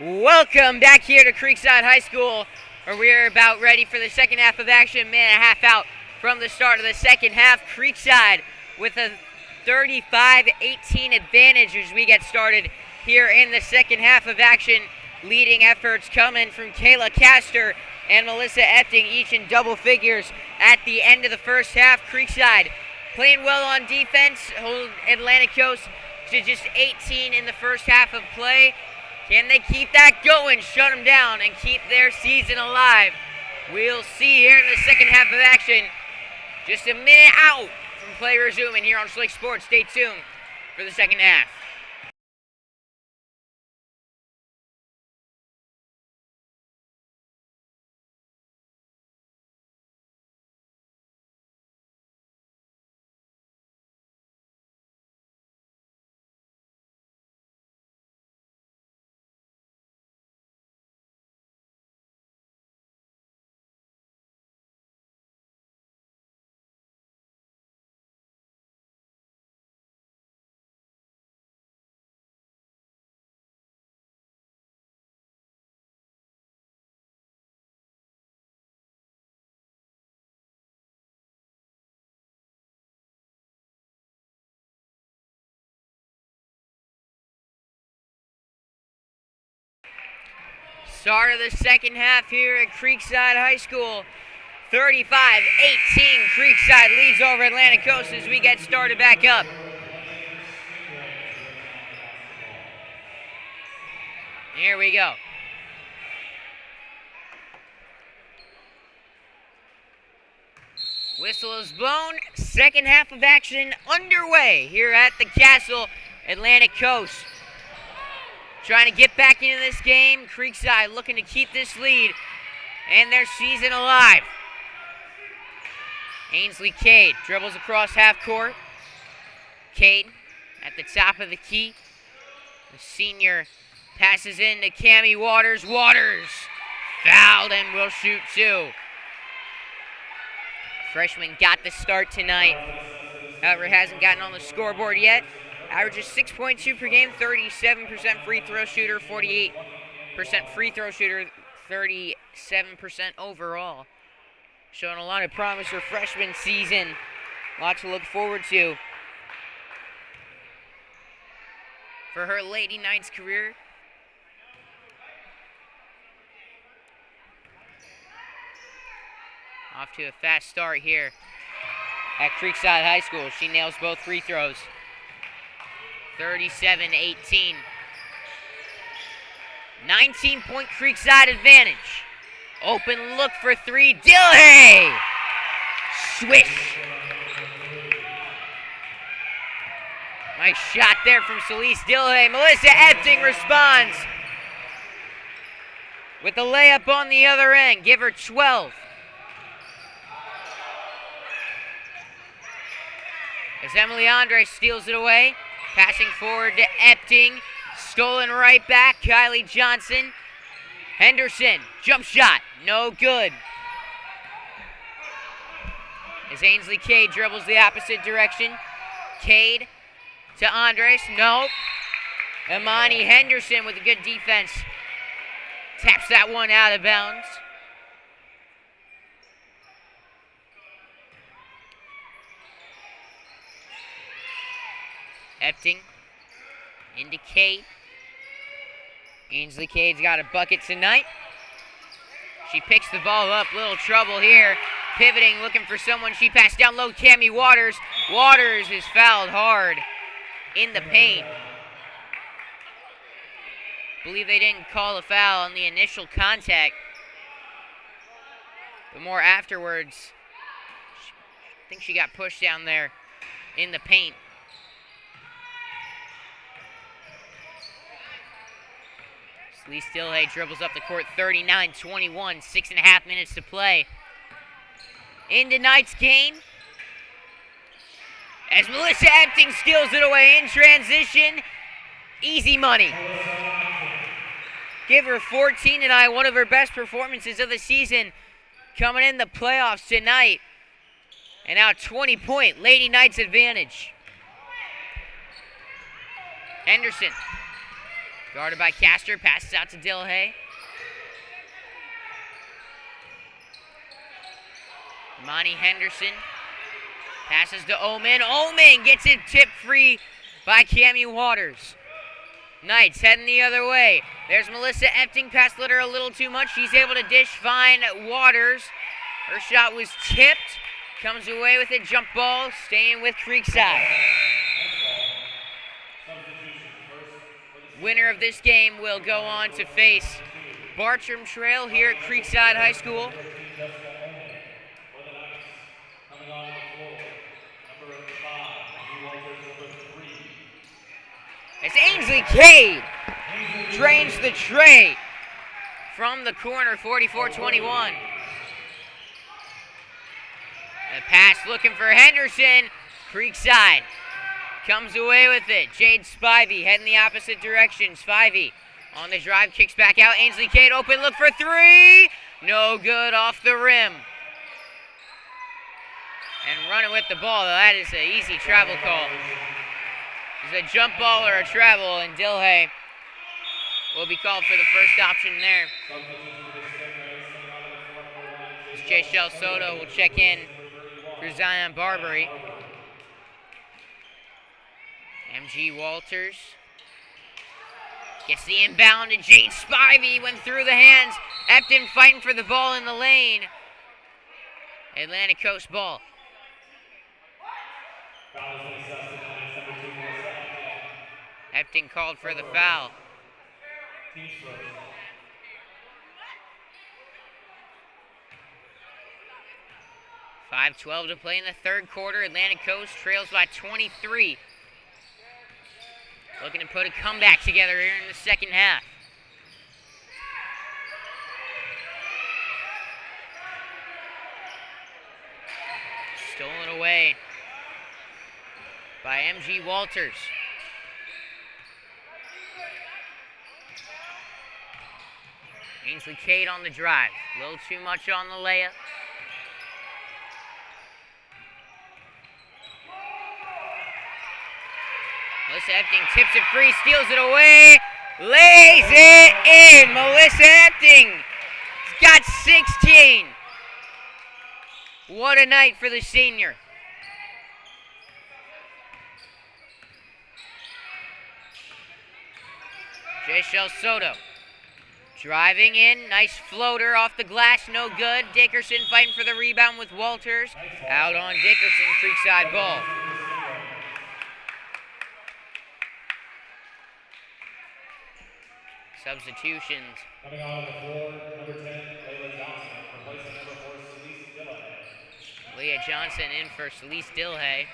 Welcome back here to Creekside High School, where we are about ready for the second half of action. Minute and a half out from the start of the second half. Creekside with a 35-18 advantage as we get started here in the second half of action. Leading efforts coming from Kayla Castor and Melissa Epting, each in double figures at the end of the first half. Creekside playing well on defense, hold Atlantic Coast to just 18 in the first half of play. Can they keep that going, shut them down, and keep their season alive? We'll see here in the second half of action. Just a minute out from play resuming here on Slick Sports. Stay tuned for the second half. Start of the second half here at Creekside High School. 35-18, Creekside leads over Atlantic Coast as we get started back up. Here we go. Whistle is blown. Second half of action underway here at the Castle. Atlantic Coast trying to get back into this game. Creekside looking to keep this lead and their season alive. Ainsley Cade dribbles across half court. Cade at the top of the key. The senior passes in to Cammie Waters. Waters fouled and will shoot two. Freshman got the start tonight. However, hasn't gotten on the scoreboard yet. Averages 6.2 per game, 37% free throw shooter, 48% free throw shooter, 37% overall. Showing a lot of promise for freshman season. A lot to look forward to for her Lady Knights career. Off to a fast start here at Creekside High School. She nails both free throws. 37-18. 19-point Creekside advantage. Open look for three. Dilhay! Swish. Nice shot there from Celeste Dilhay. Melissa Epting responds with the layup on the other end. Give her 12. As Emily Andre steals it away. Passing forward to Epting. Stolen right back. Kylie Johnson. Henderson. Jump shot. No good. As Ainsley Cade dribbles the opposite direction. Cade to Andres. No. Imani Henderson with a good defense. Taps that one out of bounds. Epting into Cade. Ainsley Cade's got a bucket tonight. She picks the ball up. Little trouble here. Pivoting, looking for someone. She passed down low. Cammie Waters. Waters is fouled hard in the paint. Believe they didn't call a foul on the initial contact, but more afterwards. I think she got pushed down there in the paint. Lee Stillhay dribbles up the court, 39-21, 6.5 minutes to play in tonight's game. As Melissa Epting steals it away in transition, easy money. Give her 14 tonight, one of her best performances of the season, coming in the playoffs tonight. And now 20-point Lady Knights advantage. Henderson Guarded by Castor, passes out to Dilhay. Monty Henderson passes to Omen. Omen gets it tipped free by Cammie Waters. Knights heading the other way. There's Melissa Epting, pass lit her a little too much. She's able to dish fine Waters. Her shot was tipped. Comes away with it, jump ball, staying with Creekside. Winner of this game will go on to face Bartram Trail here at Creekside High School. It's Ainsley Cade drains the tray from the corner, 44-21. A pass looking for Henderson. Creekside comes away with it. Jade Spivey heading the opposite direction. Spivey on the drive, kicks back out. Ainsley Cade open, look for three. No good, off the rim. And running with the ball, that is an easy travel call. It's a jump ball or a travel, and Dilhay will be called for the first option there. J-Shell Soto will check in for Zion Barbary. MG Walters gets the inbound, and Jade Spivey went through the hands. Epton fighting for the ball in the lane. Atlantic Coast ball. Epton called for the foul. 5:12 to play in the third quarter. Atlantic Coast trails by 23. Looking to put a comeback together here in the second half. Stolen away by MG Walters. Ainsley Cade on the drive. A little too much on the layup. Melissa Epting tips it free, steals it away, lays it in. Melissa Epting has got 16. What a night for the senior. J-Shell Soto driving in, nice floater off the glass, no good. Dickerson fighting for the rebound with Walters. Out on Dickerson, Creekside ball. Substitutions. Coming on the floor, number 10, Leah Johnson, replacing number 4, Celeste Dilhay. Leah Johnson in for Celeste Dilhay.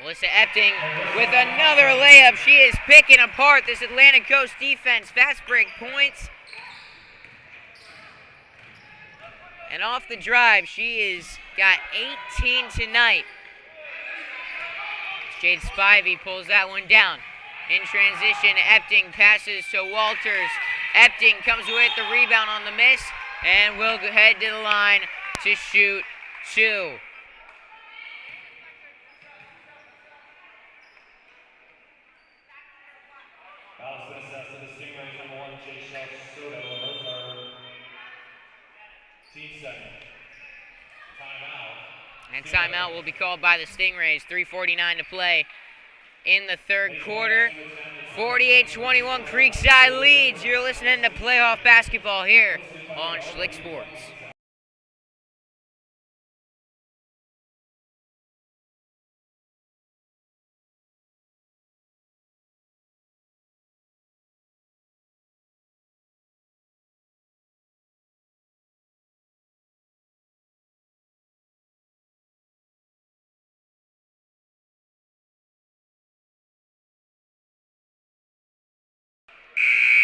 Melissa Epting with another layup. She is picking apart this Atlantic Coast defense. Fast break points. And off the drive, she has got 18 tonight. Jade Spivey pulls that one down. In transition, Epting passes to Walters. Epting comes away with the rebound on the miss and will head to the line to shoot two. Foul's been assessed to the Stingrays, number 1, J-Shell Soto, her third. Team second. Timeout. And timeout will be called by the Stingrays. 3:49 to play in the third quarter. 48-21, Creekside leads. You're listening to playoff basketball here on Schlick Sports.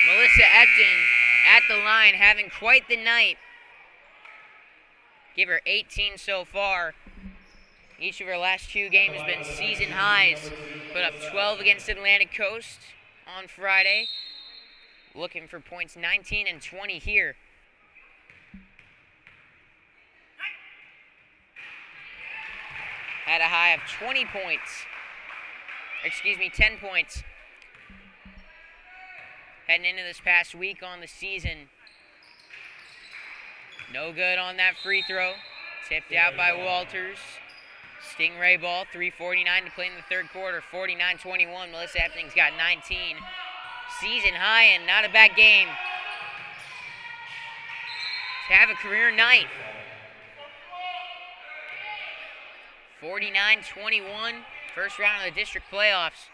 Melissa Epton at the line, having quite the night. Give her 18 so far. Each of her last two games has been season highs. Put up 12 against Atlantic Coast on Friday. Looking for points 19 and 20 here. Had a high of 20 points. 10 points heading into this past week on the season. No good on that free throw. Tipped out by Walters. Stingray ball, 3:49 to play in the third quarter. 49-21. Melissa Epting's got 19. Season high and not a bad game to have a career night. 49-21. First round of the district playoffs.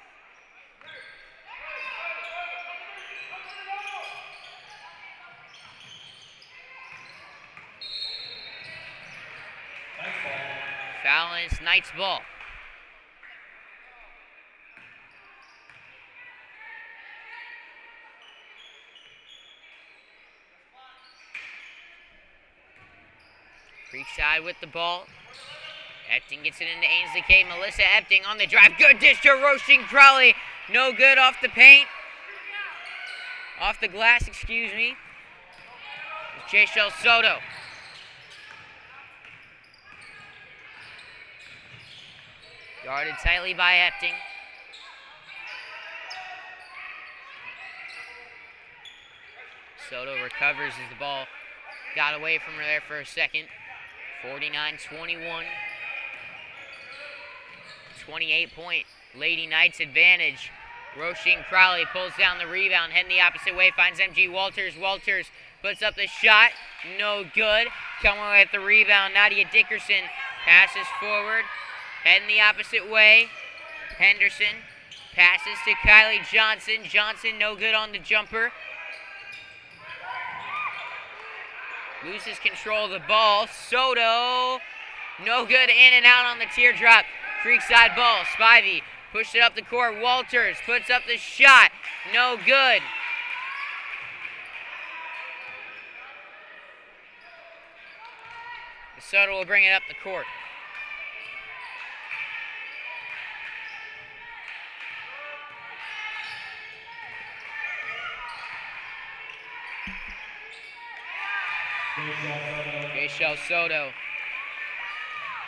Foul, and it's Knights ball. Creekside with the ball. Epting gets it into Ainsley K. Melissa Epting on the drive. Good dish to Roisin Crowley. No good off the paint. Off the glass, excuse me. It's J-Shell Soto. Guarded tightly by Epting. Soto recovers as the ball got away from her there for a second. 49-21. 28-point Lady Knights advantage. Roisin Crowley pulls down the rebound, heading the opposite way, finds MG Walters. Walters puts up the shot. No good. Coming away with the rebound, Nadia Dickerson passes forward. Heading the opposite way. Henderson passes to Kylie Johnson. Johnson no good on the jumper. Loses control of the ball. Soto no good, in and out on the teardrop. Creekside ball. Spivey pushed it up the court. Walters puts up the shot. No good. Soto will bring it up the court. J-Shell Soto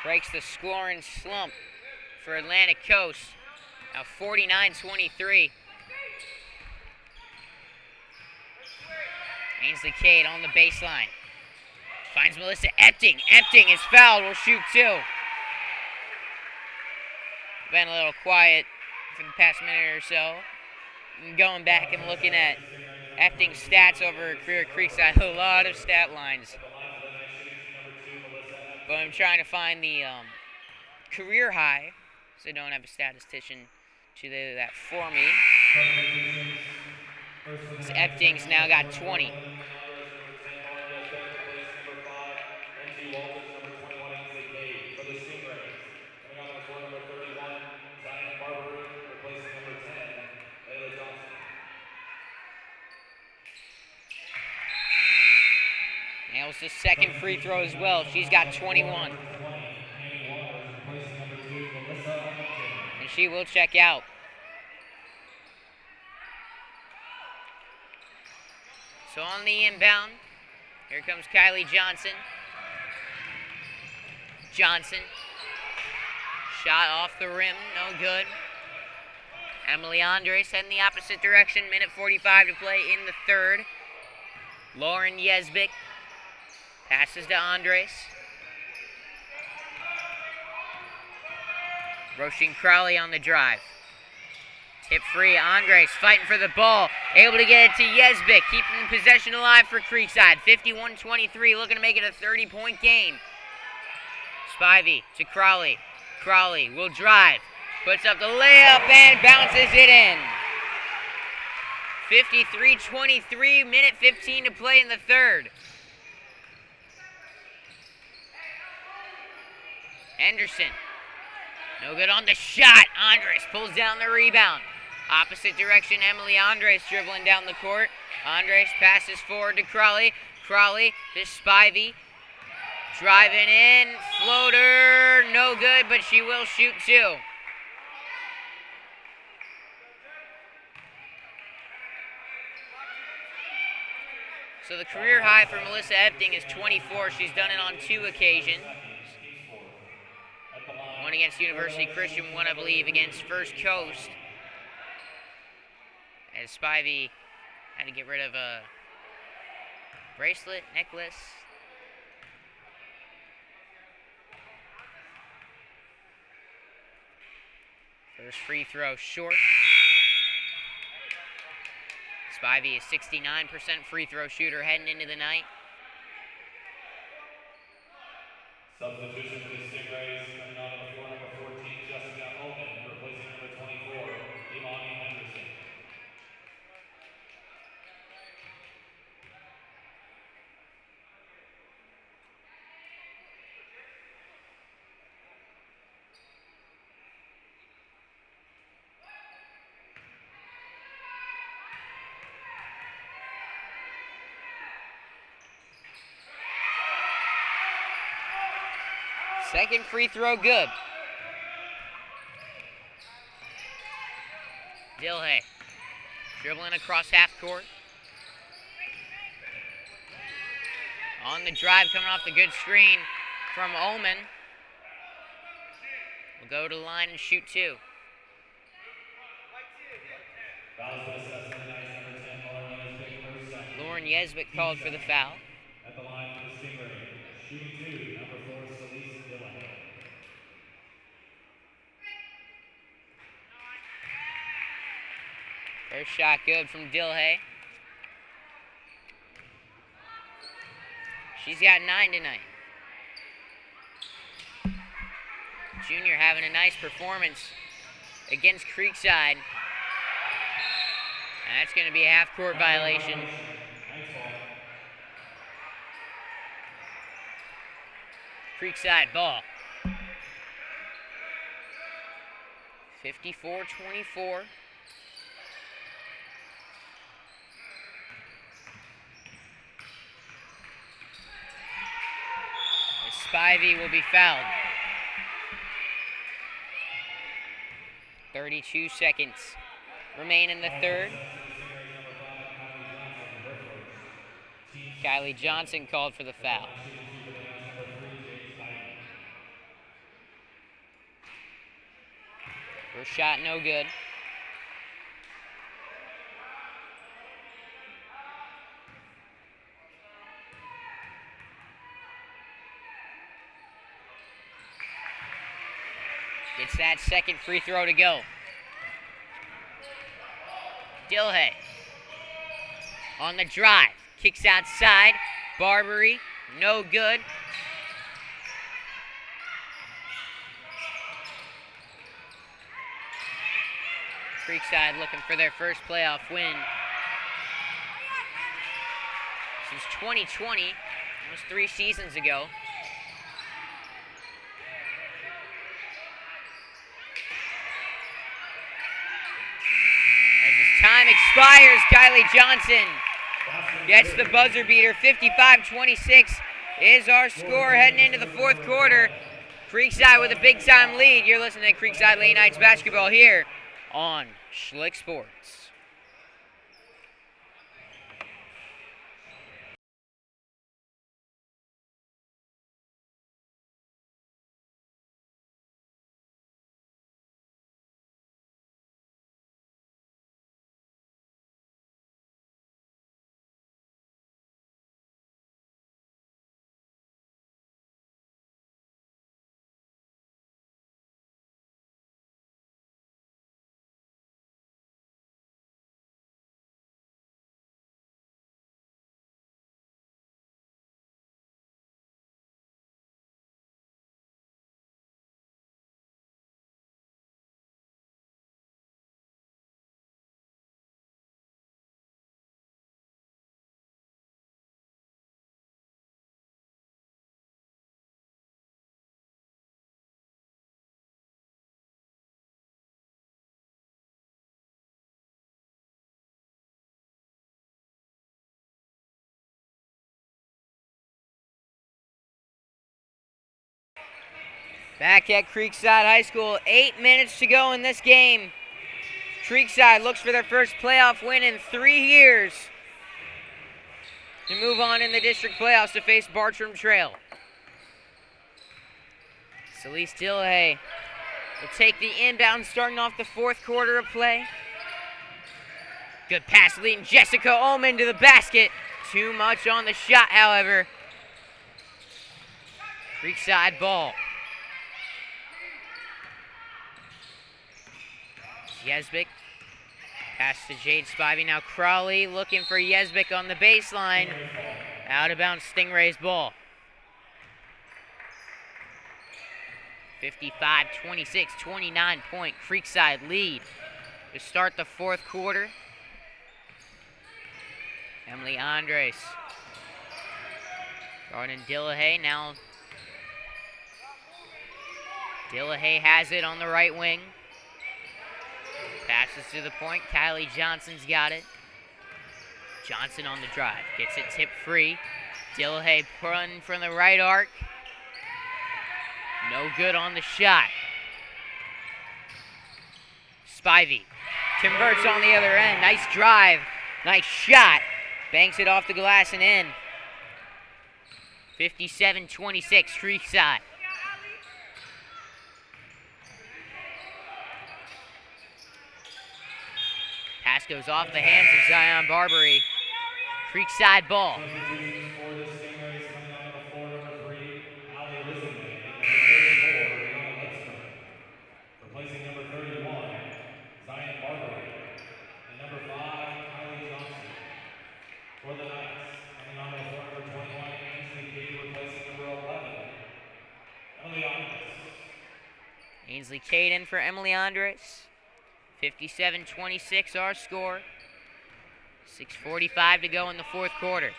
breaks the scoring slump for Atlantic Coast. Now 49-23. Ainsley Cade on the baseline. Finds Melissa Epting. Epting is fouled. Will shoot two. Been a little quiet for the past minute or so. Going back and looking at Epting's stats over her career at Creekside. A lot of stat lines. But I'm trying to find the career high, so I don't have a statistician to do that for me. So Epting's now got 20. Nails the second free throw as well. She's got 21. And she will check out. So on the inbound, here comes Kylie Johnson. Johnson. Shot off the rim, no good. Emily Andres heading the opposite direction. Minute 45 to play in the third. Lauren Yesbick passes to Andres. Roisin Crowley on the drive. Tip free, Andres fighting for the ball. Able to get it to Yesbick, keeping possession alive for Creekside. 51-23, looking to make it a 30-point game. Spivey to Crowley. Crowley will drive. Puts up the layup and bounces it in. 53-23, minute 15 to play in the third. Henderson. No good on the shot. Andres pulls down the rebound. Opposite direction, Emily Andres dribbling down the court. Andres passes forward to Crowley. Crowley to Spivey. Driving in. Floater. No good, but she will shoot two. So the career high for Melissa Epting is 24. She's done it on 2 occasions. One against University Christian, one I believe against First Coast. As Spivey Had to get rid of a bracelet, necklace. First free throw short. Spivey is 69% free throw shooter heading into the night. Substitution for the Stingrays, coming out on the floor, number 14, Jessica Oman, replacing number 24, Imani Henderson. Second free throw good. Dilhay dribbling across half court. On the drive, coming off the good screen from Oman. Will go to the line and shoot two. Lauren Yesbitt called for the foul. At the line for the Stingray, shooting two, number 4, Celise Dillon. First shot good from Dilhay. She's got 9 tonight. Junior having a nice performance against Creekside. And that's going to be a half-court violation. Creekside ball. 54-24. Spivey will be fouled. 32 seconds remain in the third. Kylie Johnson called for the foul. First shot no good. Gets that second free throw to go. Dilhay on the drive. Kicks outside. Barbary, no good. Creekside looking for their first playoff win since 2020, almost 3 seasons ago. As his time expires, Kylie Johnson gets the buzzer beater. 55-26 is our score heading into the fourth quarter. Creekside with a big-time lead. You're listening to Creekside Late Nights basketball here on Schlick Sports. Back at Creekside High School, 8 minutes to go in this game. Creekside looks for their first playoff win in 3 years to move on in the district playoffs to face Bartram Trail. Celise Dilhay will take the inbound starting off the fourth quarter of play. Good pass leading Jessica Ullman to the basket. Too much on the shot, however. Creekside ball. Yesbick. Pass to Jade Spivey. Now Crawley looking for Yesbick on the baseline. Out of bounds, Stingrays ball. 55-26, 29-point Creekside lead to start the fourth quarter. Emily Andres. Garden Dillahay now. Dillahay has it on the right wing. Passes to the point. Kylie Johnson's got it. Johnson on the drive. Gets it tipped free. Dillahay run from the right arc. No good on the shot. Spivey converts on the other end. Nice drive. Nice shot. Banks it off the glass and in. 57-26, Creekside. Pass goes off the hands of Zion Barbary. Creekside ball. Replacing number 31, Zion Barbary. And number 5, Kylie Johnson. For the Knights, coming on the floor, number 21, Ainsley Cade, replacing number 11, Emily Andres. Ainsley Cade in for Emily Andres. 57-26 our score. 6:45 to go in the fourth quarter.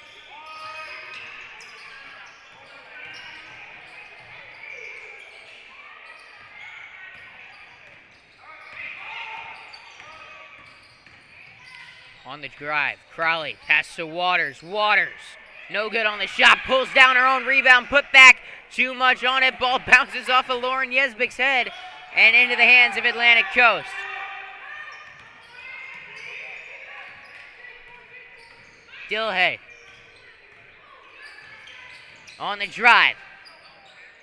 On the drive, Crowley, pass to Waters. Waters, no good on the shot, pulls down her own rebound, put back, too much on it. Ball bounces off of Lauren Yesbick's head and into the hands of Atlantic Coast. Dillahay. On the drive.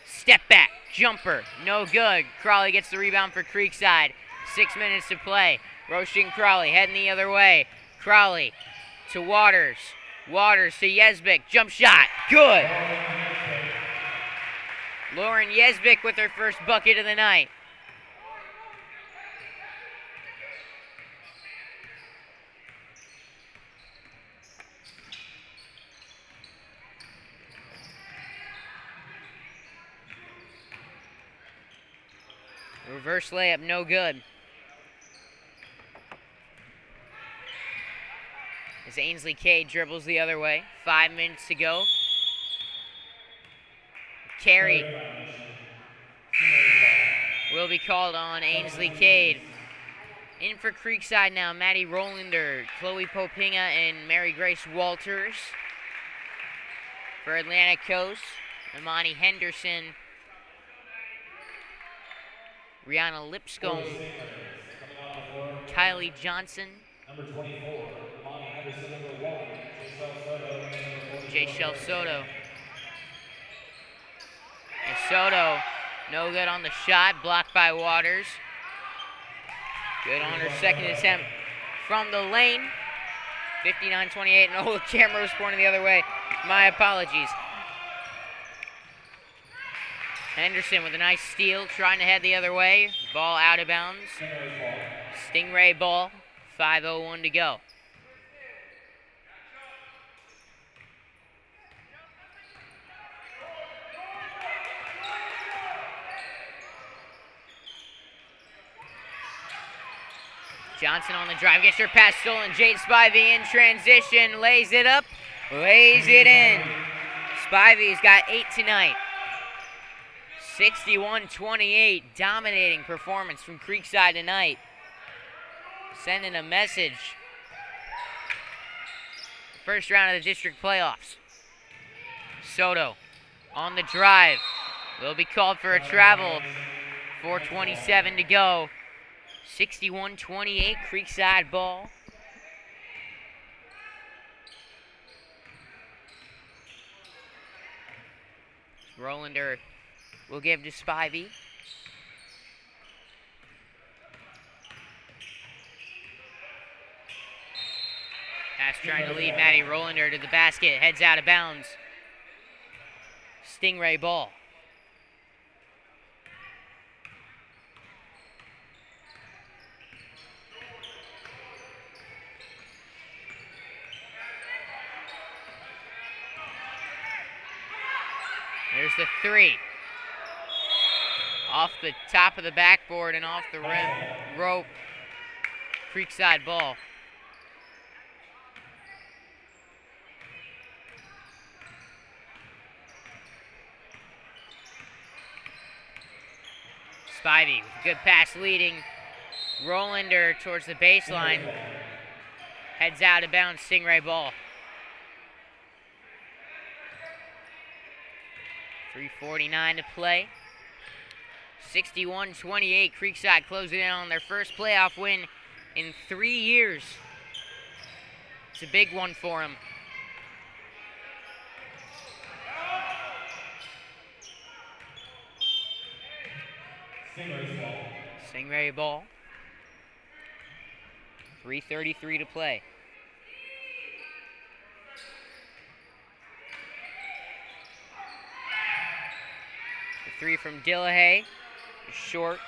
Step back, jumper, no good. Crawley gets the rebound for Creekside. 6 minutes to play. Roasting Crawley, heading the other way. Crawley to Waters. Waters to Yesbick. Jump shot. Good. Lauren Yesbick with her first bucket of the night. Reverse layup, no good. As Ainsley Cade dribbles the other way. 5 minutes to go. Carry will be called on Ainsley Cade. In for Creekside now, Maddie Rolander, Chloe Popinga, and Mary Grace Walters. For Atlantic Coast, Imani Henderson, Rihanna Lipscomb, Kylie Johnson, Number 24, Imani Henderson, number 1, Jayshell Soto. And Soto, no good on the shot, blocked by Waters. Good on her second attempt from the lane. 59-28, and the camera was pointing the other way. My apologies. Henderson with a nice steal, trying to head the other way. Ball out of bounds. Stingray ball, 5:01 to go. Johnson on the drive, gets her pass stolen. Jade Spivey in transition, lays it up, lays it in. Spivey's got 8 tonight. 61-28, dominating performance from Creekside tonight. Sending a message. First round of the district playoffs. Soto on the drive. Will be called for a travel. 4:27 to go. 61-28, Creekside ball. Rolander will give to Spivey. pass trying to lead Maddie Rolander to the basket. Heads out of bounds. Stingray ball. There's the three. Off the top of the backboard and off the rim. Rope. Creekside ball. Spivey with a good pass leading Rolander towards the baseline. Heads out of bounds, Stingray ball. 3:49 to play. 61-28, Creekside closing in on their first playoff win in 3 years. It's a big one for them. Stingray ball. 3:33 to play. The three from Dillahay is short.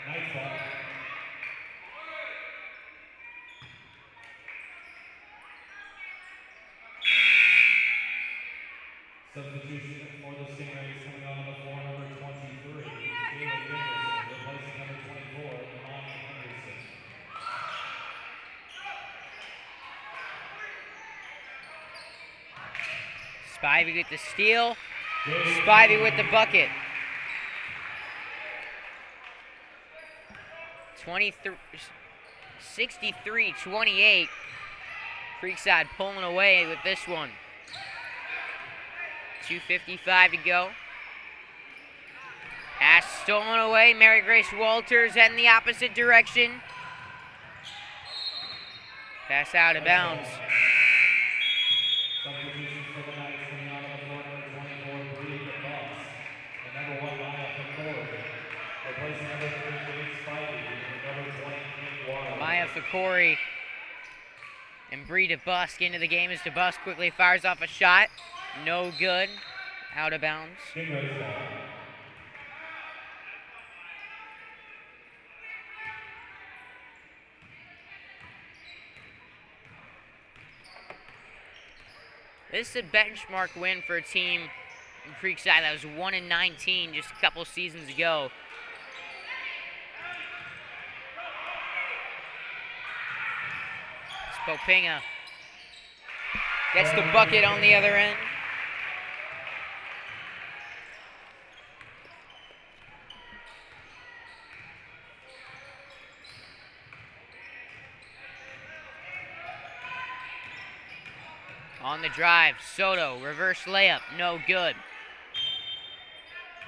Nice ball. Substitution for the Stingrays coming on the floor, number 23. Taylor Dickerson, replacing number 24, Imani Henderson. Spivey with the steal. Spivey with the bucket. 63-28. Creekside pulling away with this one. 2:55 to go. Pass stolen away. Mary Grace Walters heading the opposite direction. Pass out of bounds. Substitutions for the Knights coming out on the floor, number 24, Bree Boss. And number 1, Maya Fakori. Replacing number 3, Denise Spivey. And number 20, Kate Water. Maya Fakori and Bree DeBusk into the game as DeBusk quickly fires off a shot. No good. Out of bounds. Stingrays ball. This is a benchmark win for a team in Creekside that was 1-19 just a couple seasons ago. Popinga gets the bucket on the other end. On the drive, Soto, reverse layup, no good.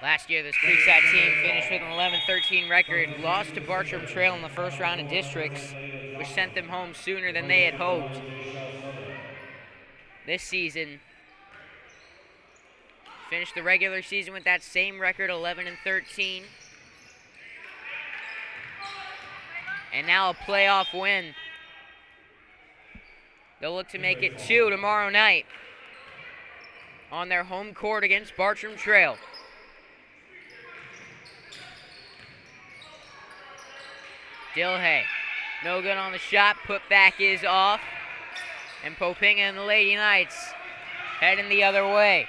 Last year, this Creekside team finished with an 11-13 record, lost to Bartram Trail in the first round of districts, which sent them home sooner than they had hoped. This season, finished the regular season with that same record, 11-13. And now a playoff win. They'll look to make it 2 tomorrow night on their home court against Bartram Trail. Dillahay, no good on the shot. Putback is off. And Popinga and the Lady Knights heading the other way.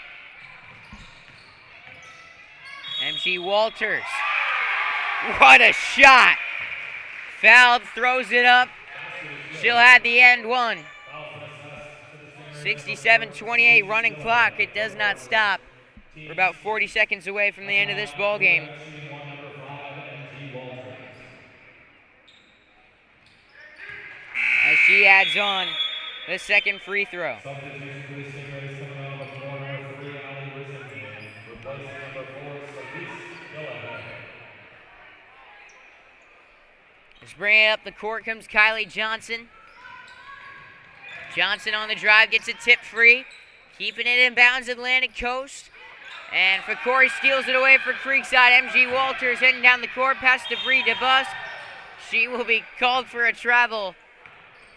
MG Walters. What a shot! Fouled, throws it up. She'll have the end one. 67-28 running clock. It does not stop. We're about 40 seconds away from the end of this ball game. As she adds on the second free throw. Substitution for the Stingrays coming on the floor, number 3, Ali Risengan. Replacing number 4, Celeste Dillahay. Just bringing it up the court comes Kylie Johnson. Johnson on the drive, gets a tip free. Keeping it in bounds, Atlantic Coast. And for Corey, steals it away for Creekside. MG Walters heading down the court past Debris DeBus. She will be called for a travel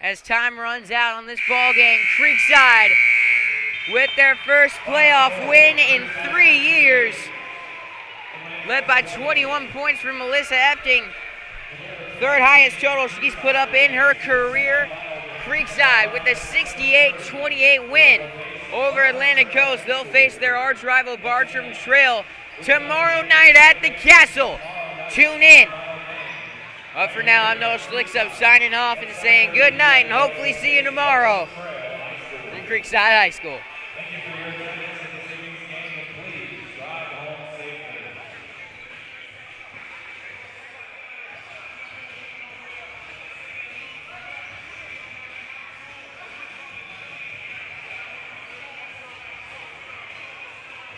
as time runs out on this ball game. Creekside with their first playoff win in 3 years. Led by 21 points from Melissa Epting. Third highest total she's put up in her career. Creekside with a 68-28 win over Atlantic Coast. They'll face their arch rival Bartram Trail tomorrow night at the Castle. Tune in. But for now, I'm Noah Schlicksup signing off and saying good night and hopefully see you tomorrow from Creekside High School.